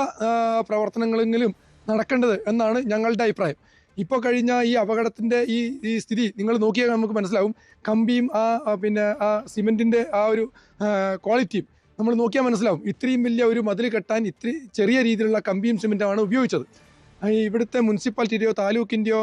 പ്രവർത്തനങ്ങളെങ്കിലും നടക്കേണ്ടത് എന്നാണ് ഞങ്ങളുടെ അഭിപ്രായം. ഇപ്പോൾ കഴിഞ്ഞ ഈ അപകടത്തിൻ്റെ ഈ സ്ഥിതി നിങ്ങൾ നോക്കിയാൽ നമുക്ക് മനസ്സിലാവും. കമ്പിയും ആ സിമെൻറ്റിൻ്റെ ആ ഒരു ക്വാളിറ്റിയും നമ്മൾ നോക്കിയാൽ മനസ്സിലാവും. ഇത്രയും വലിയ ഒരു മതിൽ കെട്ടാൻ ഇത്തിരി ചെറിയ രീതിയിലുള്ള കമ്പിയും സിമെൻറ്റുമാണ് ഉപയോഗിച്ചത്. ഇവിടുത്തെ മുനിസിപ്പാലിറ്റിയുടെയോ താലൂക്കിൻ്റെയോ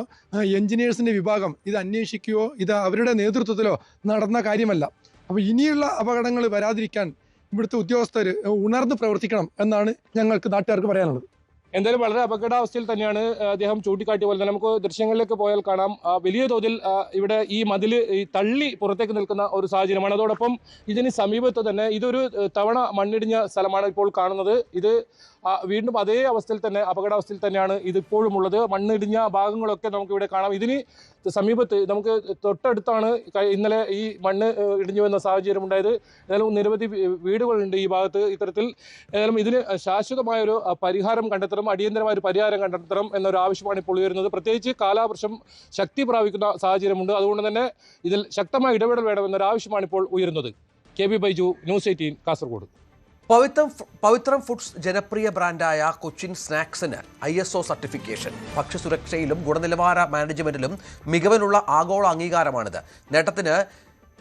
എഞ്ചിനീയേഴ്സിൻ്റെ വിഭാഗം ഇത് അന്വേഷിക്കുകയോ ഇത് അവരുടെ നേതൃത്വത്തിലോ നടന്ന കാര്യമല്ല. അപ്പോൾ ഇനിയുള്ള അപകടങ്ങൾ വരാതിരിക്കാൻ ഇവിടുത്തെ ഉദ്യോഗസ്ഥർ ഉണർന്ന് പ്രവർത്തിക്കണം എന്നാണ് ഞങ്ങൾക്ക് നാട്ടുകാർക്ക് പറയാനുള്ളത്. എന്തായാലും വളരെ അപകടാവസ്ഥയിൽ തന്നെയാണ് അദ്ദേഹം ചൂണ്ടിക്കാട്ടിയ പോലെ തന്നെ നമുക്ക് ദൃശ്യങ്ങളിലേക്ക് പോയാൽ കാണാം. വലിയ തോതിൽ ഇവിടെ ഈ മതിൽ തള്ളി പുറത്തേക്ക് നിൽക്കുന്ന ഒരു സാഹചര്യമാണ്. അതോടൊപ്പം ഇതിന് സമീപത്ത് തന്നെ ഇതൊരു തവണ മണ്ണിടിഞ്ഞ സ്ഥലമാണ് ഇപ്പോൾ കാണുന്നത്. ഇത് വീണ്ടും അതേ അവസ്ഥയിൽ തന്നെ അപകടാവസ്ഥയിൽ തന്നെയാണ് ഇതിപ്പോഴും ഉള്ളത്. മണ്ണിടിഞ്ഞ ഭാഗങ്ങളൊക്കെ നമുക്കിവിടെ കാണാം. ഇതിന് സമീപത്ത് നമുക്ക് തൊട്ടടുത്താണ് ഇന്നലെ ഈ മണ്ണ് ഇടിഞ്ഞു വന്ന സാഹചര്യം ഉണ്ടായത്. ഏതായാലും നിരവധി വീടുകളുണ്ട് ഈ ഭാഗത്ത്. ഇത്തരത്തിൽ ഏതായാലും ഇതിന് ശാശ്വതമായൊരു പരിഹാരം കണ്ടെത്തണം, അടിയന്തരമായ ഒരു പരിഹാരം കണ്ടെത്തണം എന്നൊരു ആവശ്യമാണ് ഇപ്പോൾ ഉയരുന്നത്. പ്രത്യേകിച്ച് കാലവർഷം ശക്തി പ്രാപിക്കുന്ന സാഹചര്യമുണ്ട്. അതുകൊണ്ട് തന്നെ ഇതിൽ ശക്തമായ ഇടപെടൽ വേണമെന്നൊരു ആവശ്യമാണ് ഇപ്പോൾ ഉയരുന്നത്. KB Baiju, news 18 Kasaragod. Pavithram foods ജനപ്രിയ ബ്രാൻഡായ കൊച്ചിൻ സ്നാക്സിന് ISO സർട്ടിഫിക്കേഷൻ. ഭക്ഷ്യസുരക്ഷയിലും ഗുണനിലവാര മാനേജ്മെന്റിലും മികവിനുള്ള ആഗോള അംഗീകാരമാണിത്. നേട്ടത്തിന്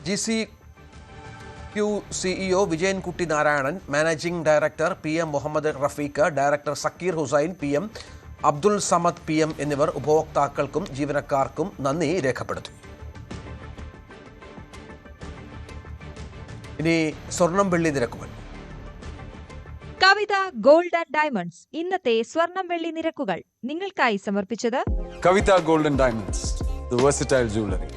GCQ CEO Vijayankutty Narayanan, managing director PM Muhammad Rafeeq, director Zakir Hussain PM, Abdul Samad PM എന്നിവർ ഉപഭോക്താക്കൾക്കും ജീവനക്കാർക്കും നന്ദി രേഖപ്പെടുത്തി. ഇനി സ്വർണം വെള്ളി നിരക്കുകൾ. കവിത ഗോൾഡ് ആൻഡ് ഡയമണ്ട്സ് ഇന്നത്തെ സ്വർണം വെള്ളി നിരക്കുകൾ നിങ്ങൾക്കായി സമർപ്പിച്ചത് Kavitha gold and diamonds, the versatile jewellery.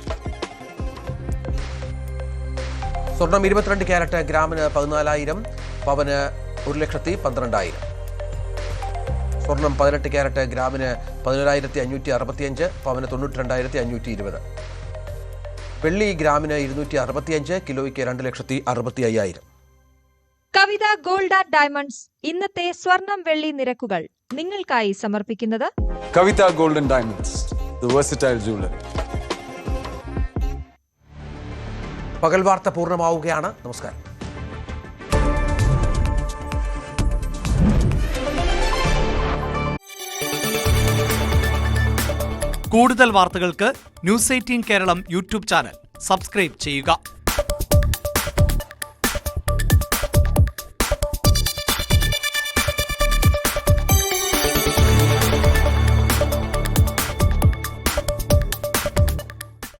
സ്വർണം 22 ക്യാരറ്റ് ഗ്രാമിന് 14,000, പവന് 1,12,000. സ്വർണം 18 ക്യാരറ്റ് ഗ്രാമിന് 11,565, പവന് 92,520. വെള്ളി ഗ്രാമിന് 265, കിലോയ്ക്ക് 2,65,000. കവിത ഗോൾഡ് ആൻഡ് ഡയമണ്ട്സ് ഇന്നത്തെ സ്വർണം വെള്ളി നിരക്കുകൾ നിങ്ങൾക്കായി സമർപ്പിക്കുന്നത് Kavitha gold and diamonds, the versatile jewellery. പകൽ വാർത്ത പൂർണ്ണമാവുകയാണ്. നമസ്കാരം. കൂടുതൽ വാർത്തകൾക്ക് news 18 Keralam YouTube channel subscribe ചെയ്യുക.